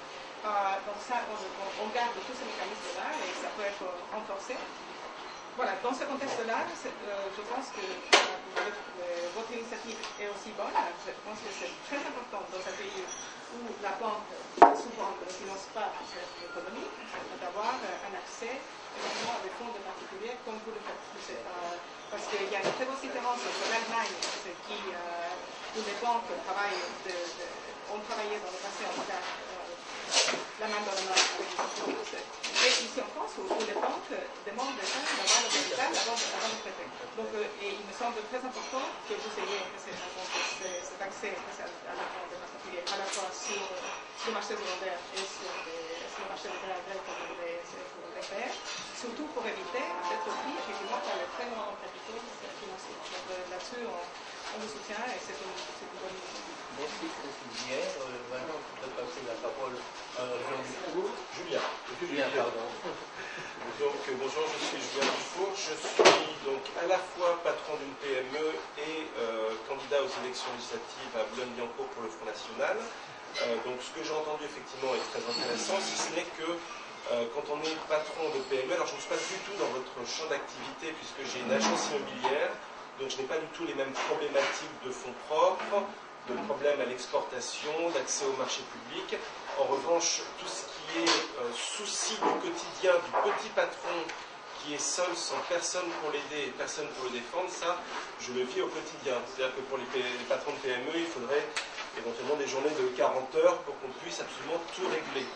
Donc ça, on garde tous ces mécanismes-là et ça peut être renforcé. Voilà, dans ce contexte-là, je pense que votre initiative est aussi bonne. Je pense que c'est très important dans un pays où la banque souvent ne finance pas l'économie, d'avoir un accès à des fonds de particuliers comme vous le faites. Parce qu'il y a une très grosse différence entre l'Allemagne, où les banques ont travaillé dans le passé en tout cas la main dans la main avec les entreprises, et ici en France où les banques demandent déjà d'avoir le capital avant de prêter. Donc, et il me semble très important que vous ayez cet accès à l'argent des particuliers, à la fois sur le marché secondaire et sur le marché de gré à gré comme vous voulez faire, surtout pour éviter d'être pris effectivement par les très grands capitaux financiers. Donc là-dessus, on vous soutient et c'est une bonne idée. Merci Christine. Maintenant, je vais passer la parole à Jean Dufour. Julien, pardon. Donc, bonjour, je suis Julien Dufour. Je suis donc à la fois patron d'une PME et candidat aux élections législatives à Boulogne-Billancourt pour le Front National. Donc, ce que j'ai entendu effectivement est très intéressant, si ce n'est que quand on est patron de PME, alors je ne suis pas du tout dans votre champ d'activité puisque j'ai une agence immobilière, donc je n'ai pas du tout les mêmes problématiques de fonds propres, de problèmes à l'exportation, d'accès au marché public. En revanche, tout ce qui est souci du quotidien du petit patron qui est seul, sans personne pour l'aider et personne pour le défendre, ça, je le vis au quotidien. C'est-à-dire que pour les patrons de PME, il faudrait éventuellement des journées de 40 heures pour qu'on puisse absolument tout régler.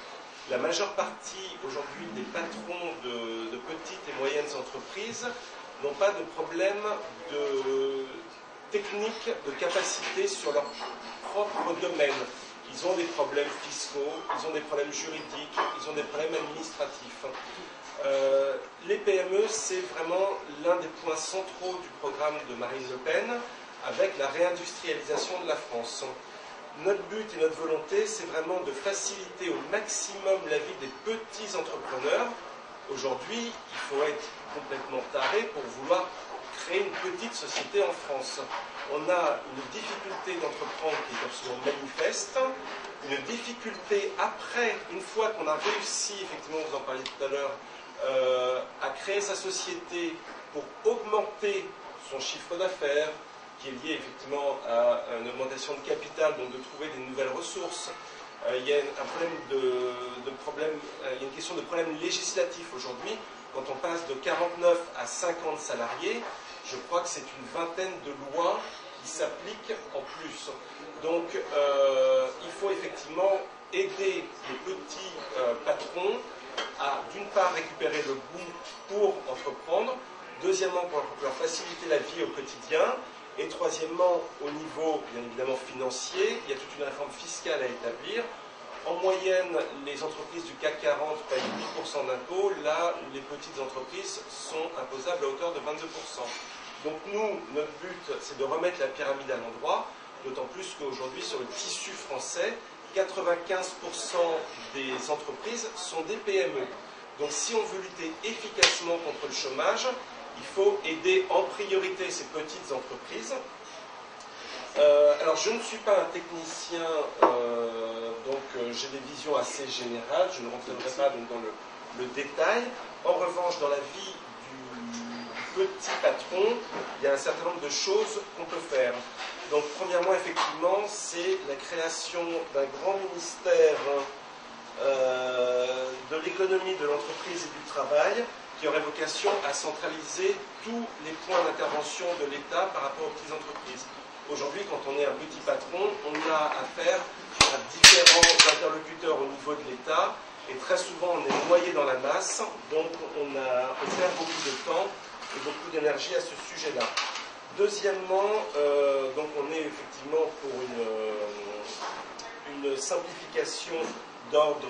La majeure partie aujourd'hui des patrons de petites et moyennes entreprises n'ont pas de problème technique, de capacité sur leur propre domaine. Ils ont des problèmes fiscaux, ils ont des problèmes juridiques, ils ont des problèmes administratifs. Les PME, c'est vraiment l'un des points centraux du programme de Marine Le Pen avec la réindustrialisation de la France. Notre but et notre volonté, c'est vraiment de faciliter au maximum la vie des petits entrepreneurs. Aujourd'hui, il faut être complètement taré pour vouloir créer une petite société en France. On a une difficulté d'entreprendre qui est absolument manifeste, une difficulté après, une fois qu'on a réussi, effectivement vous en parliez tout à l'heure, à créer sa société pour augmenter son chiffre d'affaires, qui est lié effectivement à une augmentation de capital, donc de trouver des nouvelles ressources. Il y a un problème il y a une question de problème législatif aujourd'hui. Quand on passe de 49 à 50 salariés, je crois que c'est une vingtaine de lois qui s'appliquent en plus. Donc il faut effectivement aider les petits patrons à d'une part récupérer le goût pour entreprendre, deuxièmement pour leur faciliter la vie au quotidien, et troisièmement au niveau bien évidemment financier, il y a toute une réforme fiscale à établir En moyenne, les entreprises du CAC 40 payent 8% d'impôts, là où les petites entreprises sont imposables à hauteur de 22%. Donc nous, notre but, c'est de remettre la pyramide à l'endroit, d'autant plus qu'aujourd'hui, sur le tissu français, 95% des entreprises sont des PME. Donc si on veut lutter efficacement contre le chômage, il faut aider en priorité ces petites entreprises. Alors je ne suis pas un technicien, j'ai des visions assez générales, je ne rentrerai pas donc dans le détail. En revanche, dans la vie du petit patron, il y a un certain nombre de choses qu'on peut faire. Donc premièrement, effectivement, c'est la création d'un grand ministère de l'économie, de l'entreprise et du travail, qui aurait vocation à centraliser tous les points d'intervention de l'État par rapport aux petites entreprises. Aujourd'hui, quand on est un petit patron, on a affaire à différents interlocuteurs au niveau de l'État, et très souvent on est noyé dans la masse, donc on perd beaucoup de temps et beaucoup d'énergie à ce sujet-là. Deuxièmement, donc on est effectivement pour une simplification d'ordre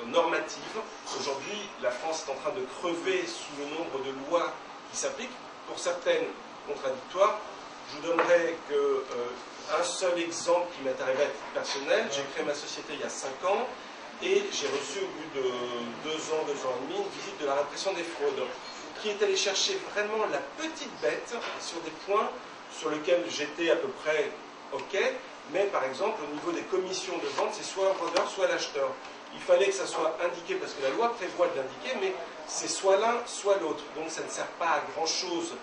normatif. Aujourd'hui, la France est en train de crever sous le nombre de lois qui s'appliquent, pour certaines contradictoires. Je vous donnerai un seul exemple qui m'est arrivé à titre personnel. J'ai créé ma société il y a 5 ans et j'ai reçu au bout de 2 ans et demi, une visite de la répression des fraudes, qui est allée chercher vraiment la petite bête sur des points sur lesquels j'étais à peu près OK, mais par exemple au niveau des commissions de vente, c'est soit un vendeur, soit l'acheteur. Il fallait que ça soit indiqué, parce que la loi prévoit de l'indiquer, mais c'est soit l'un, soit l'autre. Donc ça ne sert pas à grand-chose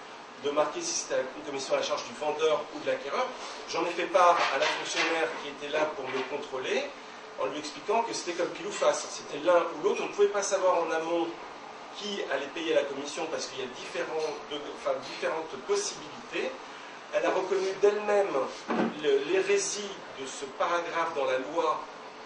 de marquer si c'était une commission à la charge du vendeur ou de l'acquéreur. J'en ai fait part à la fonctionnaire qui était là pour me contrôler, en lui expliquant que c'était comme pile ou face. C'était l'un ou l'autre. On ne pouvait pas savoir en amont qui allait payer la commission, parce qu'il y a différentes possibilités. Elle a reconnu d'elle-même l'hérésie de ce paragraphe dans la loi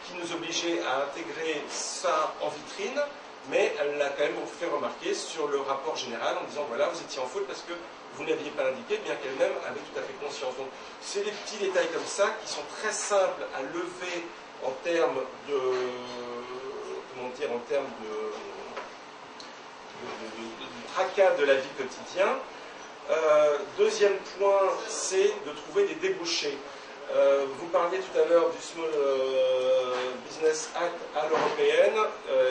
qui nous obligeait à intégrer ça en vitrine, mais elle l'a quand même fait remarquer sur le rapport général en disant voilà, vous étiez en faute parce que vous n'aviez pas indiqué, bien qu'elle-même avait tout à fait conscience. Donc c'est des petits détails comme ça qui sont très simples à lever en termes de tracas de la vie quotidienne. Deuxième point, c'est de trouver des débouchés. Vous parliez tout à l'heure du Small Business Act à l'européenne.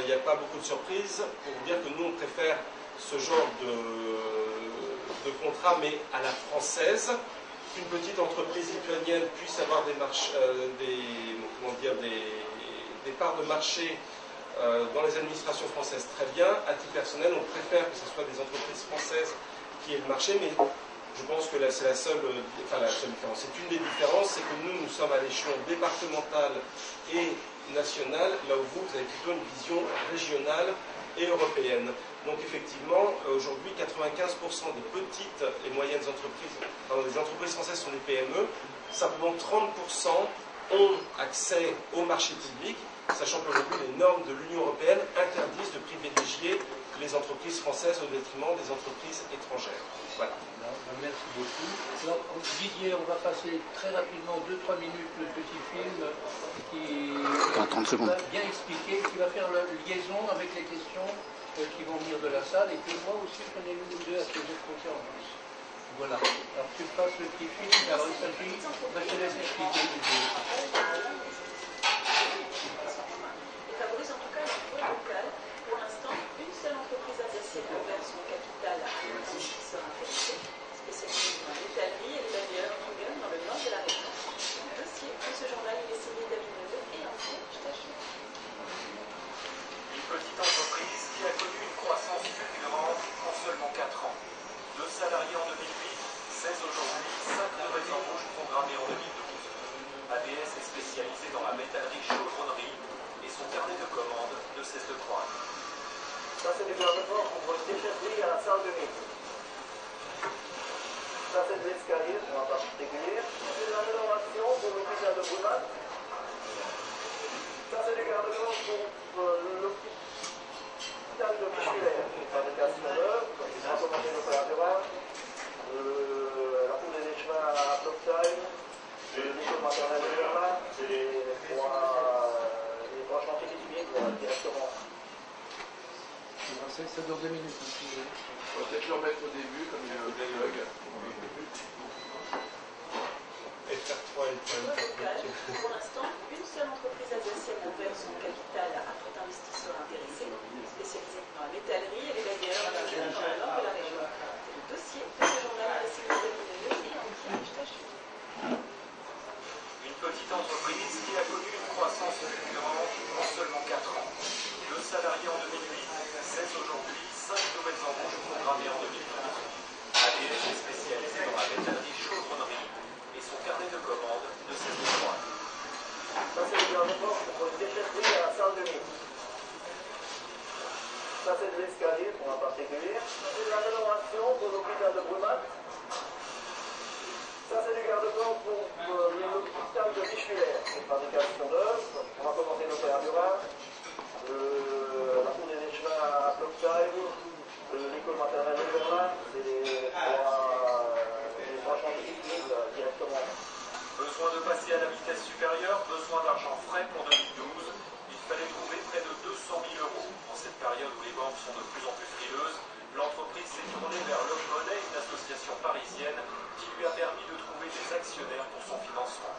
Il n'y a pas beaucoup de surprises pour vous dire que nous, on préfère ce genre de contrat, mais à la française. Qu'une petite entreprise lituanienne puisse avoir des parts de marché dans les administrations françaises, très bien. À titre personnel, on préfère que ce soit des entreprises françaises qui aient le marché, mais je pense que là, c'est la seule différence. C'est une des différences, c'est que nous sommes à l'échelon départemental et national, là où vous avez plutôt une vision régionale et européenne. Donc effectivement, aujourd'hui, 95% des petites et moyennes entreprises, des entreprises françaises sont des PME, simplement 30% ont accès au marché public, sachant qu'aujourd'hui, les normes de l'Union européenne interdisent de privilégier les entreprises françaises au détriment des entreprises étrangères. Voilà. Merci beaucoup. Alors, Didier, on va passer très rapidement 2-3 minutes le petit film qui va bien expliquer, qui va faire la liaison avec les questions qui vont venir de la salle, et puis moi aussi j'en ai une ou deux à ce conférence. Voilà. Alors tu passes le petit film. Alors il s'agit, je te laisse expliquer. Et favorise en tout cas le niveau local. Pour l'instant, une seule entreprise alsacienne a ouvert son capital à un investisseur intéressé, spécialisé dans l'Italie et d'ailleurs dans le nord de la région. Le dossier de ce journal, il est signé David Neveu et info, je t'ajoute. Une petite entreprise qui a connu une croissance fulgurante en seulement 4 ans. 2 salariés en 2008, 16 aujourd'hui, 5 nouvelles embauches programmées en 2012. ABS est spécialisé dans la métallerie chaudronnerie et son carnet de commandes ne cesse de croître. Ça, c'est des gouvernements pour le déchetterie à la salle de mine. Ça, c'est de l'escalier, on va pas dégueuler. C'est de la rénovation pour l'hôpital de Brumath. Ça, c'est des garde-corps pour l'hôpital de Michelaire. Fabrication d'œuvres, transformation opératoire, la poule des chemins à Blockheim, le niveau maternel de Berlin, c'est les 3 ça dure 2 minutes. Hein, si vous voulez. On va peut-être le remettre au début, comme il y a un dialogue. Au local, pour l'instant, une seule entreprise alsacienne ouvert son capital à tout investisseur intéressé, spécialisée dans la métallerie et les bailleurs dans le nord de la région. C'est le dossier de ce journal à la sécurité et anti-agitation. Une petite entreprise qui a connu une croissance fulgurante en seulement 4 ans. 2 salariés en 2008, 16 aujourd'hui, 5 nouvelles embauches programmées en 2012. ADS est spécialisé dans la métallerie chaudronnerie et son carnet de commandes ne cesse de croître. Ça, c'est le gouvernement pour une déchetterie à la salle de mine. Ça, c'est de l'escalier pour un particulier. Ça, c'est de la rénovation pour l'hôpital de Brumath. Ça, c'est du garde-corps pour l'hôpital de Richelieu. C'est une fabrication d'œufs. On va commencer l'opérateur. La cour des échevins à Blocksheim. L'école maternelle de Berlin. C'est les 3 chantiers directement. Besoin de passer à la vitesse supérieure, besoin d'argent frais pour 2012. Il fallait trouver près de 200 000 euros. En cette période où les banques sont de plus en plus frileuses, l'entreprise s'est tournée vers Love Money, une association parisienne qui lui a permis de trouver des actionnaires pour son financement.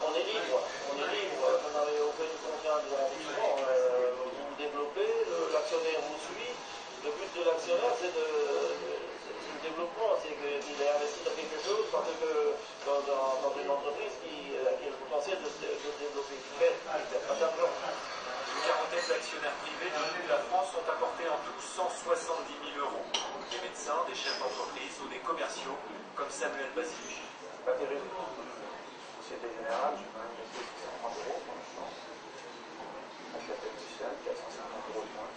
On est libre, vous n'avez aucune contrainte de remboursement, vous vous développez, l'actionnaire vous suit. Le but de l'actionnaire, c'est le développement, c'est qu'il ait investi dans quelque chose parce que dans une entreprise qui a le potentiel de se développer. Mais il n'y a pas d'argent. Une quarantaine d'actionnaires privés venus de la France ont apporté en tout 170 000 euros. Des médecins, des chefs d'entreprise ou des commerciaux comme Samuel Basile. Pas terrible. Société Générale, j'ai quand même investi 630 euros pour l'instant. HFL Bruxelles, 450 euros de moins.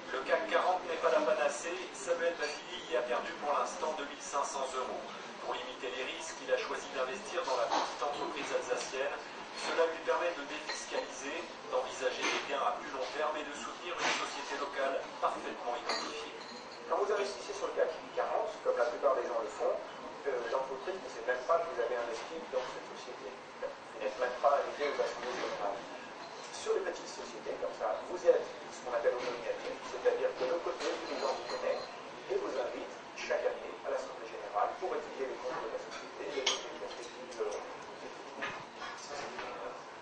Le CAC 40 n'est pas la panacée. Samuel Basile y a perdu pour l'instant 2500 euros. Pour limiter les risques, il a choisi d'investir dans la petite entreprise alsacienne. Cela lui permet de défiscaliser, d'envisager des gains à plus long terme et de soutenir une société locale parfaitement identifiée. Quand vous investissez sur le CAC 40, comme la plupart des gens le font, l'entreprise ne sait même pas que vous avez investi dans cette société. Vous n'êtes même pas invité aux assemblées générales. Sur les petites sociétés, comme ça, vous êtes ce qu'on appelle nominatif, c'est-à-dire que le côté du gens vous connaît et vous invite chaque année à l'assemblée générale pour étudier les comptes de la société, les perspectives.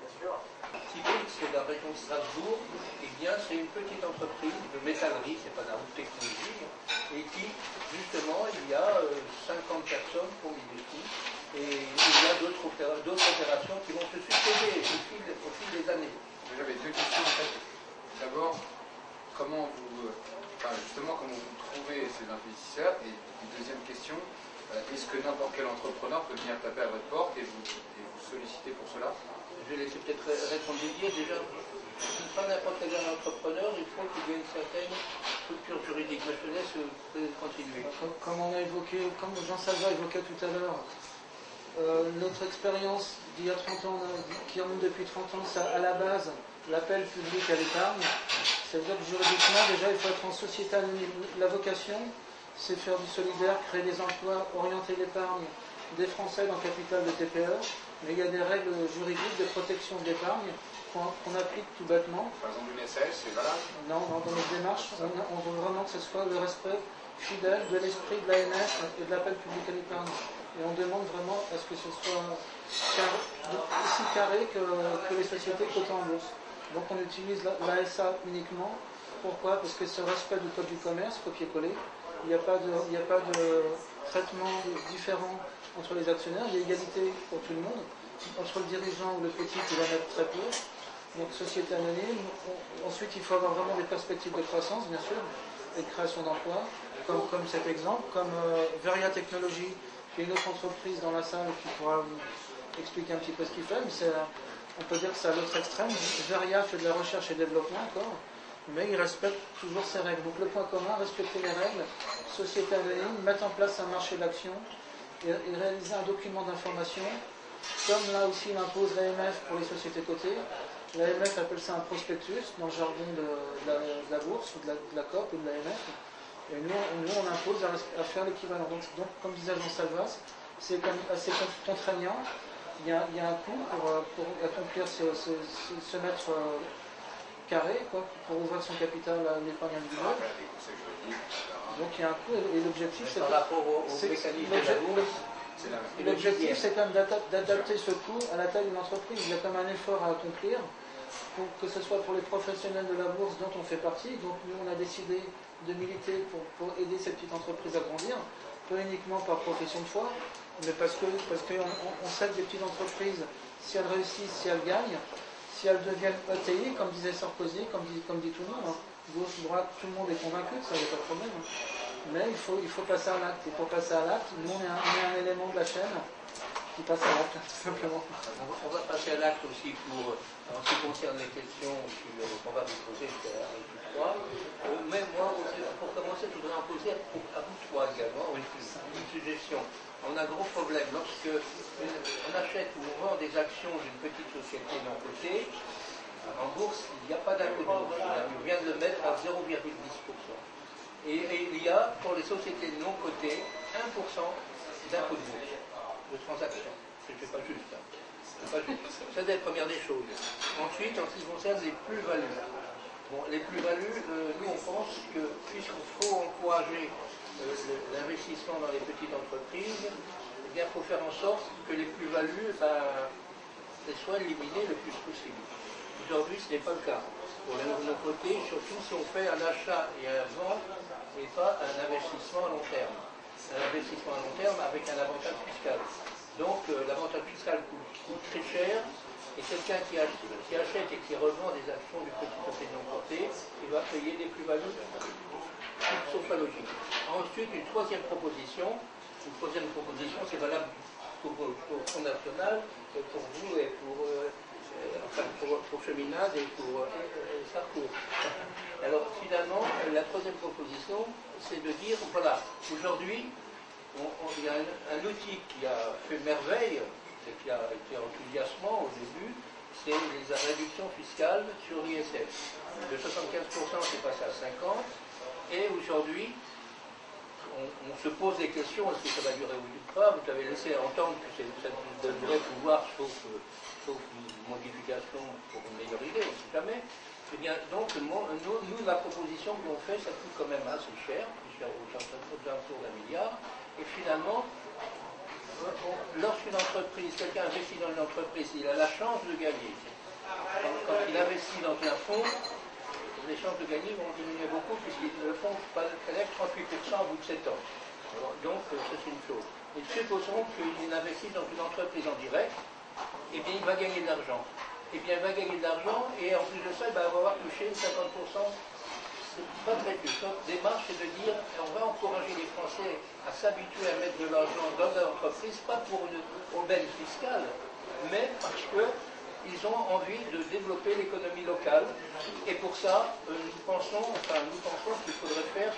Bien sûr. Typique, c'est la région de Strasbourg, eh bien c'est une petite entreprise de métallerie, c'est pas de la haute technologie, et qui, justement, il y a 50 personnes pour y dessus, et il y a d'autres opérations qui vont se succéder au fil des années. J'avais 2 questions en fait. D'abord, comment vous trouvez ces investisseurs? Et deuxième question, est-ce que n'importe quel entrepreneur peut venir taper à votre porte et vous solliciter pour cela? Je vais laisser peut-être répondre Didier. Déjà, pas n'importe quel entrepreneur, il faut qu'il y ait une certaine structure juridique. Mais je te laisse continuer. Comme on a évoqué, comme Jean Salva évoquait tout à l'heure, notre expérience d'il y a 30 ans, qui remonte depuis 30 ans, ça, à la base, l'appel public à l'épargne, c'est-à-dire que juridiquement, déjà, il faut être en société anonyme. La vocation, c'est faire du solidaire, créer des emplois, orienter l'épargne des Français dans le capital de TPE, mais il y a des règles juridiques de protection de l'épargne qu'on applique tout bêtement. Par exemple, une SAS, c'est valable? Non, dans notre démarche, on veut vraiment que ce soit le respect fidèle de l'esprit de l'AMF et de l'appel public à l'épargne. Et on demande vraiment à ce que ce soit aussi carré que les sociétés cotées en bourse. Donc on utilise l'ASA uniquement. Pourquoi? Parce que c'est le respect du code du commerce, copier-coller. Il n'y a pas de traitement différent entre les actionnaires. Il y a égalité pour tout le monde. Entre le dirigeant ou le petit, il va mettre très peu. Donc société anonyme. Ensuite, il faut avoir vraiment des perspectives de croissance, bien sûr, et de création d'emplois, comme cet exemple, comme Veria Technologies, qui est une autre entreprise dans la salle qui pourra vous expliquer un petit peu ce qu'il fait, mais on peut dire que c'est à l'autre extrême. Veria fait de la recherche et développement encore, mais il respecte toujours ses règles. Donc le point commun, respecter les règles, société anonyme, mettre en place un marché d'action et réaliser un document d'information, comme là aussi l'impose l'AMF pour les sociétés cotées. L'AMF appelle ça un prospectus dans le jargon de la bourse ou de la COP ou de l'AMF. Et nous, on impose à faire l'équivalent. Donc, comme disait Jean Salvas, c'est assez contraignant. Il y a un coût pour accomplir se mettre carré quoi, pour ouvrir son capital à l'épargne individuelle. Donc il y a un coût et l'objectif c'est par rapport au mécanisme de la bourse, l'objectif c'est quand même d'adapter ce coût à la taille d'une entreprise. Il y a quand même un effort à accomplir, pour que ce soit pour les professionnels de la bourse dont on fait partie. Donc nous on a décidé de militer pour aider ces petites entreprises à grandir, pas uniquement par profession de foi, mais parce qu'on sait que des petites entreprises, si elles réussissent, si elles gagnent, si elles deviennent ETI, comme disait Sarkozy, comme dit tout le monde, hein. Gauche, droite, tout le monde est convaincu, ça n'y a pas de problème. Hein. Mais il faut passer à l'acte. Et pour passer à l'acte, nous on est un élément de la chaîne qui passe à l'acte, tout simplement. On va passer à l'acte aussi en ce qui concerne les questions qu'on va vous poser avec vous trois. Mais moi, pour commencer, je voudrais en poser à vous trois également une suggestion. On a un gros problème lorsque on achète ou on vend des actions d'une petite société non cotée. En bourse, il n'y a pas d'impôt de bourse. On vient de le mettre à 0,10%. Et il y a, pour les sociétés non cotées, 1% d'impôt de bourse, de transaction. Ce n'est pas juste. Hein. C'est pas juste. C'est la première des choses. Ensuite, en ce qui concerne les plus-values. Bon, les plus-values, nous on pense que, puisqu'il faut encourager l'investissement dans les petites entreprises, eh bien, il faut faire en sorte que les plus-values soient éliminées le plus possible. Aujourd'hui, ce n'est pas le cas. Pour les non-cotés, surtout si on fait un achat et un vente et pas un investissement à long terme. Un investissement à long terme avec un avantage fiscal. Donc, l'avantage fiscal coûte très cher et quelqu'un qui achète et qui revend des actions du petit côté non-coté, il va payer des plus-values qui ne sont pas logiques. Ensuite, une troisième proposition, c'est valable pour le Fonds national, pour vous et pour Cheminade et pour Sarkozy. Alors finalement, la troisième proposition, c'est de dire, voilà, aujourd'hui, il y a un outil qui a fait merveille, et qui a été enthousiasmant au début, c'est les réductions fiscales sur l'ISF. De 75%, c'est passé à 50%, et aujourd'hui, on se pose des questions, est-ce que ça va durer ou pas? Vous avez laissé entendre que ça devrait pouvoir, sauf une modification pour une meilleure idée, on ne sait jamais. Eh bien, donc, nous, la proposition que l'on fait, ça coûte quand même assez cher, aux alentours d'1 milliard, et finalement, lorsqu'une entreprise, quelqu'un investit dans une entreprise, il a la chance de gagner. Quand il investit dans un fonds, les chances de gagner vont diminuer beaucoup, puisque le fonds prélève 38% au bout de 7 ans. Donc, c'est une chose. Et supposons qu'il investit dans une entreprise en direct, eh bien, il va gagner de l'argent. Eh bien, il va gagner de l'argent, et en plus de ça, il va avoir touché 50%. C'est pas très juste. Notre démarche, c'est de dire, on va encourager les Français à s'habituer à mettre de l'argent dans l'entreprise, pas pour une aubaine fiscale, mais parce qu'ils ont envie de développer l'économie locale. Et pour ça, nous pensons qu'il faudrait faire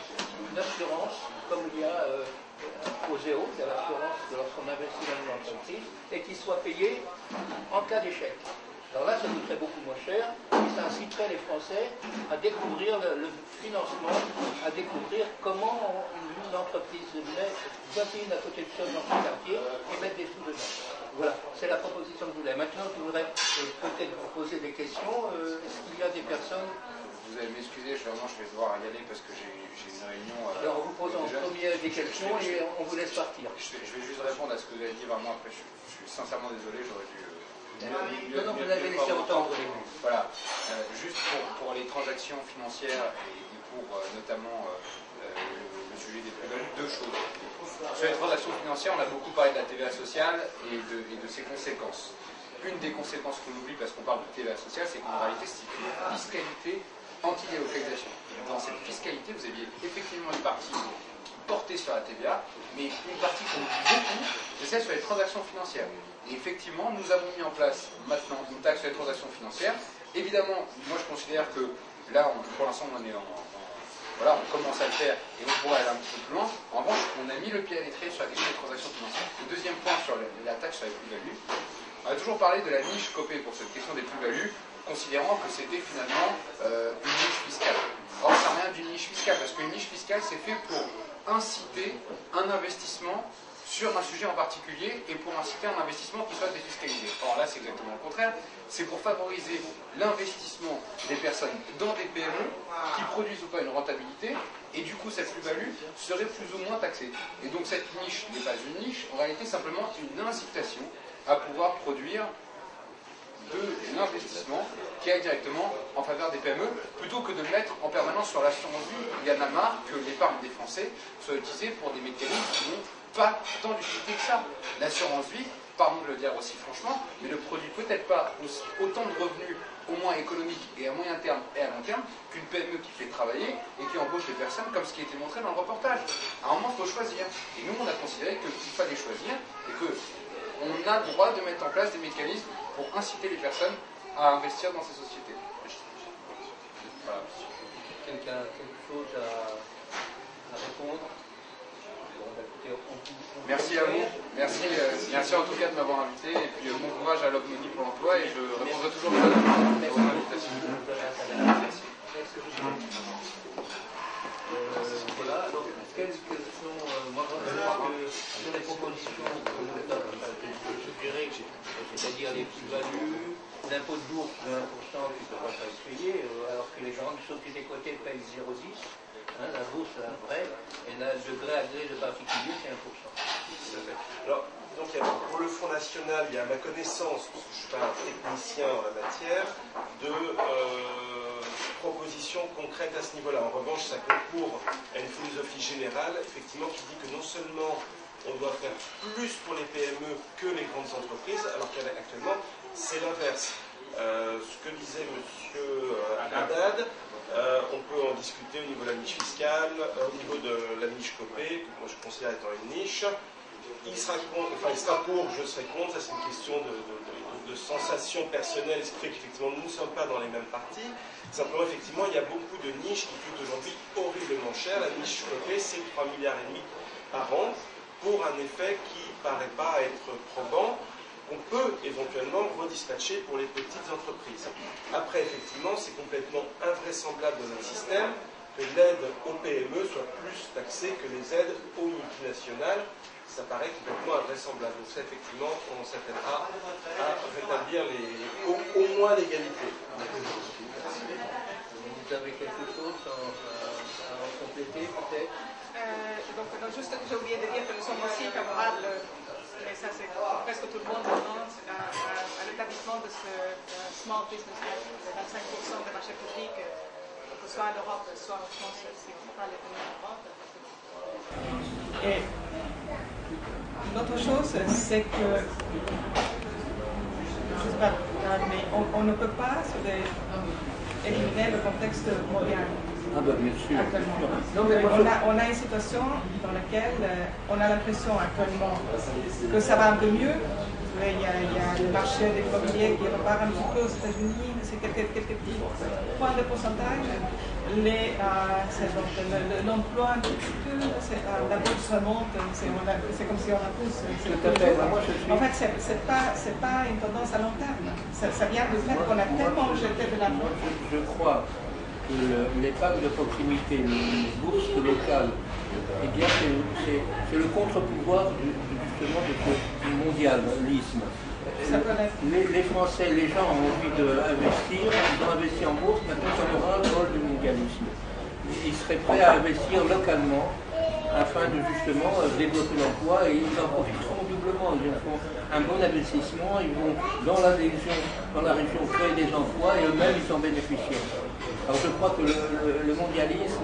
une assurance, comme il y a au ZEO, il y a l'assurance lorsqu'on investit dans une entreprise, et qui soit payée en cas d'échec. Alors là, ça coûterait beaucoup moins cher, et ça inciterait les Français à découvrir le financement, à découvrir comment une entreprise doit payer à côté de choses dans son quartier et mettre des sous dedans. Voilà, c'est la proposition que je voulais. Maintenant, je voudrais peut-être vous poser des questions. Est-ce qu'il y a des personnes? Vous allez m'excuser, je vais devoir y aller parce que j'ai une réunion. Alors, on vous pose en premier des questions et on vous laisse partir. Je vais juste répondre à ce que vous avez dit. Vraiment, après, je suis sincèrement désolé, j'aurais dû. Non, vous l'avez laissé entendre au début. Voilà, juste pour les transactions financières et pour notamment le sujet des plus-values, deux choses. Sur les transactions financières, on a beaucoup parlé de la TVA sociale et de ses conséquences. Une des conséquences qu'on oublie parce qu'on parle de TVA sociale, c'est qu'en réalité, c'est une fiscalité anti-délocalisation. Dans cette fiscalité, vous aviez effectivement une partie portée sur la TVA, mais une partie qu'on oublie beaucoup, c'est celle sur les transactions financières. Et effectivement, nous avons mis en place maintenant une taxe sur les transactions financières. Évidemment, moi je considère que là, pour l'instant, on commence à le faire et on pourrait aller un petit peu plus loin. En revanche, on a mis le pied à l'étrier sur la question des transactions financières. Le deuxième point sur la taxe sur les plus-values, on a toujours parlé de la niche Copé pour cette question des plus-values, considérant que c'était finalement une niche fiscale. Or, ça n'a rien d'une niche fiscale, parce qu'une niche fiscale, c'est fait pour inciter un investissement sur un sujet en particulier et pour inciter un investissement qui soit défiscalisé. Or là, c'est exactement le contraire. C'est pour favoriser l'investissement des personnes dans des PME qui produisent ou pas une rentabilité, et du coup, cette plus-value serait plus ou moins taxée. Et donc, cette niche n'est pas une niche, en réalité, simplement une incitation à pouvoir produire de l'investissement qui aille directement en faveur des PME, plutôt que de mettre en permanence sur l'assurance vie. Il y en a marre que l'épargne des Français soit utilisée pour des mécanismes qui n'ont pas tant d'utilité que ça. L'assurance vie, pardon de le dire aussi franchement, mais ne produit peut-être pas autant de revenus, au moins économiques et à moyen terme et à long terme, qu'une PME qui fait travailler et qui embauche des personnes, comme ce qui a été montré dans le reportage. À un moment, il faut choisir. Et nous, on a considéré qu'il fallait choisir et qu'on a le droit de mettre en place des mécanismes pour inciter les personnes à investir dans ces sociétés. Voilà. Quelqu'un a quelque chose à répondre? Merci à vous. Merci en tout cas de m'avoir invité. Et puis bon courage à l'Opmoni pour l'emploi. Et je répondrai toujours aux invitations. Voilà. Alors, quelles sont, moi, sur les propositions que je suggérais, c'est-à-dire les plus-values, l'impôt de bourse de 1% qui ne devrait pas être payé, alors que les grandes sociétés cotées payent 0,10. La bourse, c'est vrai, et le degré à gré de particulier, c'est 1%. Alors, donc, pour le Fonds national, il y a à ma connaissance, parce que je ne suis pas un technicien en la matière, de propositions concrètes à ce niveau-là. En revanche, ça concourt à une philosophie générale, effectivement, qui dit que non seulement on doit faire plus pour les PME que les grandes entreprises, alors qu'actuellement, c'est l'inverse. Ce que disait M. Haddad, on peut en discuter au niveau de la niche fiscale, au niveau de la niche copée, que moi je considère étant une niche. Il sera pour, je serai contre, ça c'est une question de sensation personnelle, ce qui fait qu'effectivement nous ne sommes pas dans les mêmes parties. Simplement, effectivement, il y a beaucoup de niches qui coûtent aujourd'hui horriblement cher. La niche copée, c'est 3,5 milliards par an, pour un effet qui ne paraît pas être probant, qu'on peut éventuellement redispatcher pour les petites entreprises. Après, effectivement, c'est complètement invraisemblable dans notre système que l'aide aux PME soit plus taxée que les aides aux multinationales. Ça paraît complètement invraisemblable. Donc ça, effectivement, on s'attellera à rétablir au moins l'égalité. Vous avez quelque chose à compléter, peut-être? Donc, juste, j'ai oublié de dire que nous sommes aussi favorables, mais ça c'est presque tout le monde en France, à l'établissement de ce Small Business Act, de 25% des marchés publics, que ce soit en Europe, soit en France, c'est pas les premiers en vente. Et l'autre chose, c'est que, je ne sais pas, mais on ne peut pas éliminer le contexte mondial. Ah ben bien sûr. Non, mais on a une situation dans laquelle on a l'impression actuellement que ça va un peu mieux. Il y a le marché de l'immobilier qui repart un petit peu aux États-Unis, c'est quelques petits points de pourcentage. L'emploi, la bourse remonte, c'est comme si on la pousse. En fait, c'est pas une tendance à long terme. Ça vient du fait qu'on a tellement jeté de l'argent. Je crois que l'épargne de proximité, les bourses locales, eh bien c'est le contre-pouvoir justement de ce mondialisme. Les Français, les gens ont envie d'investir, ils ont investi en bourse, maintenant ça aura un rôle du mondialisme. Ils seraient prêts à investir localement afin de justement développer l'emploi et ils en profiteront doublement. Ils font un bon investissement, ils vont dans la région créer des emplois et eux-mêmes ils en bénéficient. Alors je crois que le mondialisme,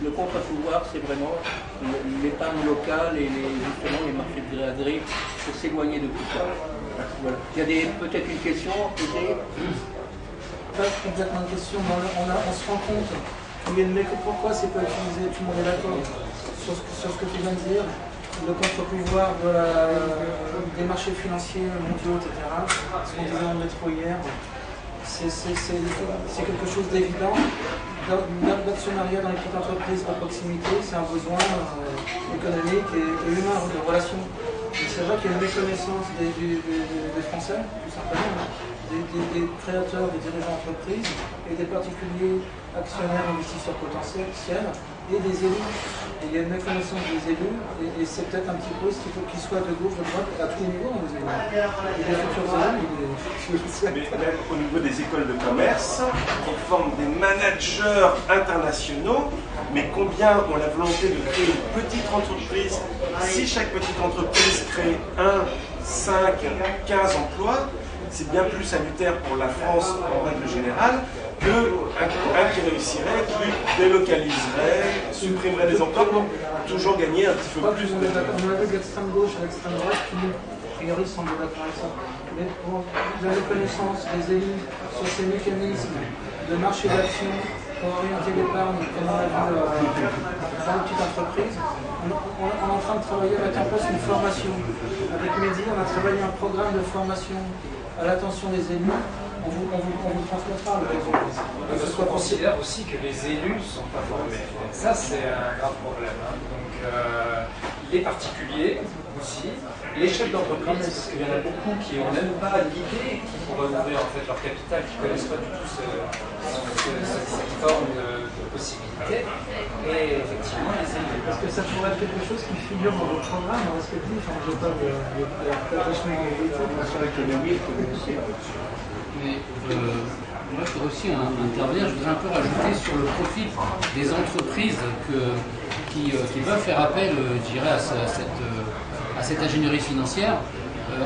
le contre-pouvoir, c'est vraiment l'épargne locale et justement les marchés de gré à gré, pour s'éloigner de tout ça. Voilà. Il y a peut-être une question à poser. Pas complètement une question, mais on se rend compte, mais pourquoi c'est pas utilisé, tout le monde est d'accord sur ce que tu viens de dire, le contre-pouvoir des marchés financiers mondiaux, etc. Ce qu'on disait en métro hier, c'est quelque chose d'évident. L'actionnariat dans les petites entreprises de proximité, c'est un besoin économique et humain de relation. C'est vrai qu'il y a une méconnaissance des Français, tout simplement. des créateurs, des dirigeants d'entreprise et des particuliers actionnaires, investisseurs potentiels et des élus. Et il y a une méconnaissance des élus et c'est peut-être un petit peu ce qu'il faut qu'ils soient de gauche, de droite, à tous les niveaux dans les élus. Et des futurs élus, mais même au niveau des écoles de commerce, qui forment des managers internationaux, mais combien ont la volonté de créer une petite entreprise? Si chaque petite entreprise crée 1, 5, 15 emplois, c'est bien plus salutaire pour la France en règle générale qu'un qui réussirait, qui délocaliserait, supprimerait des emplois pour toujours gagner un petit peu plus de temps. On a vu de l'extrême gauche à l'extrême droite qui, a priori, semble d'accord avec ça. Mais pour la reconnaissance des élus sur ces mécanismes de marché d'action pour orienter l'épargne, comme on l'a vu dans les petites entreprises, on est en train de travailler à mettre en place une formation. Avec Mehdi, on a travaillé un programme de formation à l'attention des élus. On vous transmettra le réseau. On considère aussi que les élus ne sont pas formés. Ça, c'est un grave problème. Hein. Donc, les particuliers aussi, les chefs d'entreprise, parce qu'il y en a beaucoup qui n'ont même pas l'idée qu'ils pourraient ouvrir en fait, leur capital, qui ne connaissent pas du tout cette forme de possibilité. Et effectivement, les élus. Parce que ça pourrait être quelque chose qui figure dans vos programmes respectifs. Enfin, je n'ai pas d'attachement à sur l'économie, mais moi je voudrais aussi intervenir, je voudrais un peu rajouter sur le profil des entreprises qui peuvent faire appel, je dirais, à cette ingénierie financière.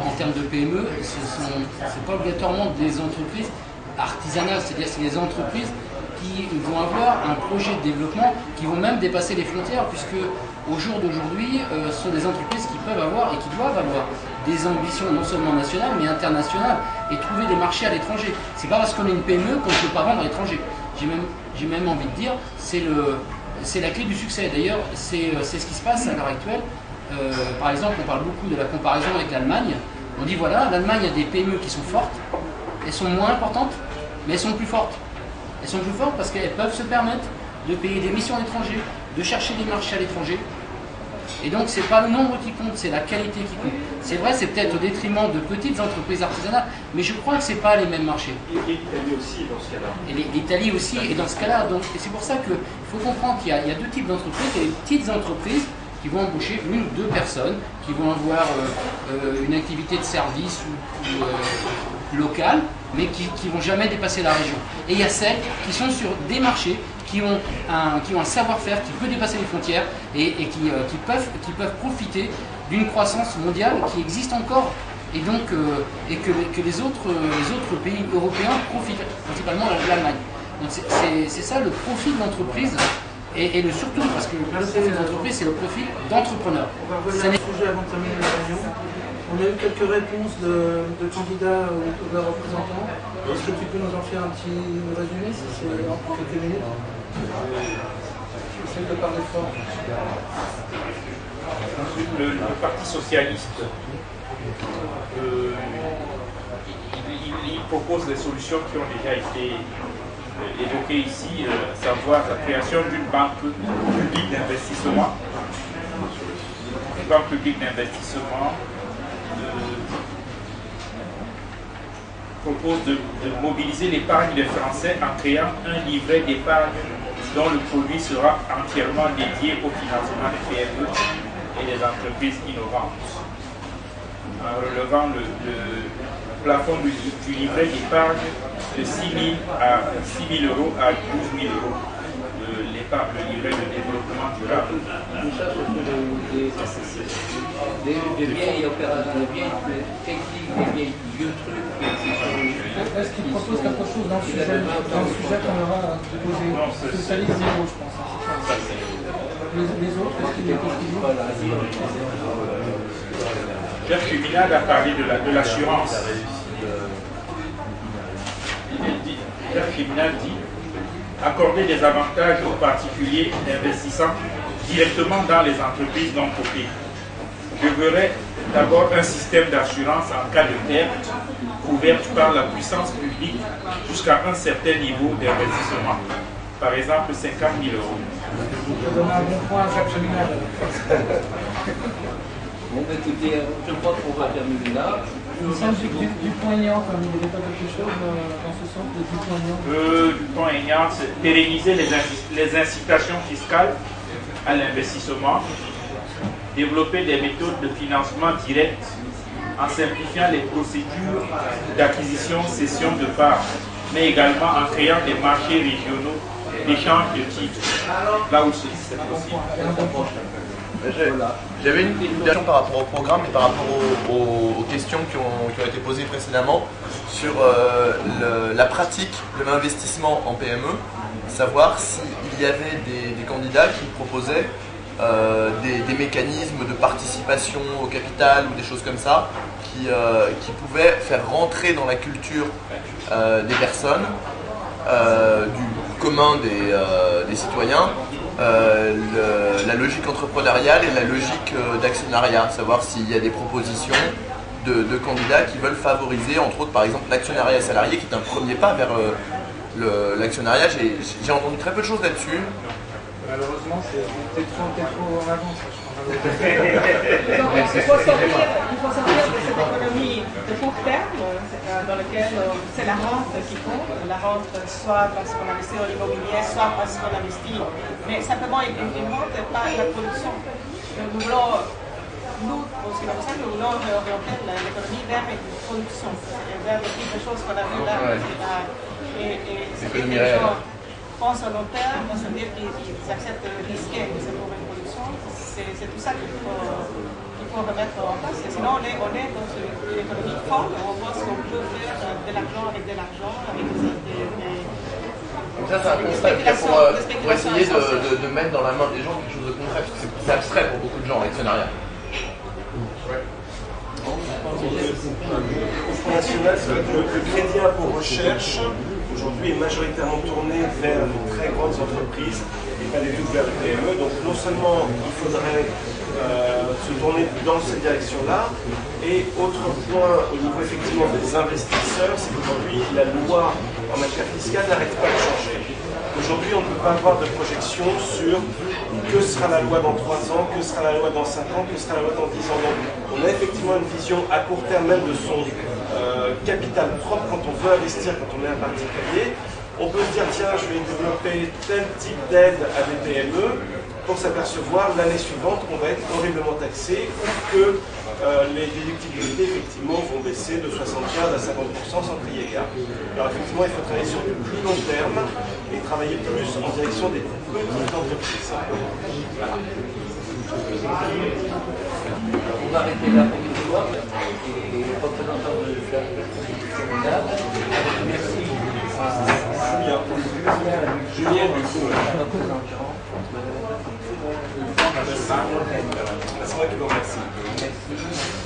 En termes de PME, ce n'est pas obligatoirement des entreprises artisanales, c'est-à-dire c'est des entreprises qui vont avoir un projet de développement qui vont même dépasser les frontières, puisque au jour d'aujourd'hui, ce sont des entreprises qui peuvent avoir et qui doivent avoir des ambitions non seulement nationales mais internationales et trouver des marchés à l'étranger. C'est pas parce qu'on est une PME qu'on ne peut pas vendre à l'étranger. J'ai même envie de dire, c'est la clé du succès. D'ailleurs, c'est ce qui se passe à l'heure actuelle. Par exemple, on parle beaucoup de la comparaison avec l'Allemagne. On dit voilà, l'Allemagne a des PME qui sont fortes, elles sont moins importantes, mais elles sont plus fortes. Elles sont plus fortes parce qu'elles peuvent se permettre de payer des missions à l'étranger, de chercher des marchés à l'étranger. Et donc, ce n'est pas le nombre qui compte, c'est la qualité qui compte. C'est vrai, c'est peut-être au détriment de petites entreprises artisanales, mais je crois que ce n'est pas les mêmes marchés. Et l'Italie aussi, dans ce cas-là. Et l'Italie aussi, et dans ce cas-là. Et c'est pour ça qu'il faut comprendre qu'il y a deux types d'entreprises. Il y a les petites entreprises qui vont embaucher une ou deux personnes, qui vont avoir une activité de service ou locale, mais qui ne vont jamais dépasser la région. Et il y a celles qui sont sur des marchés, qui ont un savoir-faire qui peut dépasser les frontières et qui peuvent profiter d'une croissance mondiale qui existe encore et donc et que les autres pays européens profitent, principalement l'Allemagne. Donc c'est ça le profil de l'entreprise et le surtout, parce que le profil de l'entreprise, c'est le profil d'entrepreneur. On va revenir au sujet avant de terminer la réunion. On a eu quelques réponses de candidats ou de leurs représentants. Est-ce que tu peux nous en faire un petit résumé, si c'est en quelques minutes? J'essaie de parler fort. Le Parti socialiste, il propose des solutions qui ont déjà été évoquées ici, à savoir la création d'une banque publique d'investissement. Une banque publique d'investissement propose de mobiliser l'épargne des Français en créant un livret d'épargne dont le produit sera entièrement dédié au financement des PME et des entreprises innovantes. En relevant le plafond du livret d'épargne de 6 000 euros à 12 000 euros. Le livret de développement durable. Des vieilles opérations, des vieilles techniques, des vieilles vieux trucs. Est-ce qu'il propose quelque chose dans le sujet qu'on aura posé? C'est le zéro, je pense. Les autres, est-ce qu'il y a quelque chose? Pierre Cuminal a parlé de l'assurance. Pierre Cuminal dit accorder des avantages aux particuliers investissant directement dans les entreprises non cotées. Je verrais d'abord un système d'assurance en cas de perte couverte par la puissance publique jusqu'à un certain niveau d'investissement. Par exemple, 50 000 euros. Je donne un bon point à Jacques Cheminade. Bon, écoutez, je crois qu'on va terminer là. Il semble du poignant, comme il n'y avait pas quelque chose dans ce sens de du poignant. Du poignant, c'est pérenniser les incitations fiscales à l'investissement, développer des méthodes de financement direct en simplifiant les procédures d'acquisition, cession de parts, mais également en créant des marchés régionaux d'échange de titres, là où c'est possible. J'avais une question par rapport au programme et par rapport aux questions qui ont été posées précédemment sur la pratique de l'investissement en PME, savoir s'il y avait des candidats qui proposaient des mécanismes de participation au capital ou des choses comme ça qui pouvaient faire rentrer dans la culture des personnes, du commun des citoyens, la logique entrepreneuriale et la logique d'actionnariat, savoir s'il y a des propositions de candidats qui veulent favoriser, entre autres par exemple l'actionnariat salarié qui est un premier pas vers l'actionnariat. J'ai entendu très peu de choses là-dessus. Malheureusement, t'es trop en avance. Il faut sortir de cette économie de court terme dans laquelle c'est la rente qui compte, la rente soit parce qu'on investit dans l'immobilier, soit parce qu'on investit, mais simplement une rente et pas la production. Nous voulons, pour ce qui nous concerne, nous voulons orienter l'économie vers une production, vers quelque chose qu'on a vu là. Et c'est que les gens pensent à long terme, ça veut dire qu'ils acceptent de risquer, c'est pour une production. C'est tout ça qu'il faut remettre en place. Et sinon, on est dans une économie forte, on voit ce qu'on peut faire de l'argent avec de l'argent, avec des donc ça, c'est un concept pour essayer de mettre dans la main des gens quelque chose de concret, parce que c'est abstrait pour beaucoup de gens, l'actionnariat. Au Front National, le crédit impôt recherche aujourd'hui est majoritairement tourné vers les très grandes entreprises et pas du tout vers les PME. Donc non seulement il faudrait se tourner dans cette direction-là, et autre point au niveau effectivement des investisseurs, c'est qu'aujourd'hui la loi en matière fiscale n'arrête pas de changer. Aujourd'hui, on ne peut pas avoir de projection sur que sera la loi dans 3 ans, que sera la loi dans 5 ans, que sera la loi dans 10 ans. Donc, on a effectivement une vision à court terme même de son capital propre quand on veut investir, quand on est un particulier. On peut se dire, tiens, je vais développer tel type d'aide à des PME pour s'apercevoir l'année suivante qu'on va être horriblement taxé ou que les déductibilités effectivement vont baisser de 75 à 50% sans crier gare. Alors effectivement, il faut travailler sur du plus long terme et travailler plus en direction des petites entreprises. Voilà. On va arrêter là pour ce soir. Et représentant de la merci à Julien du coup. C'est moi qui vous remercie. Merci.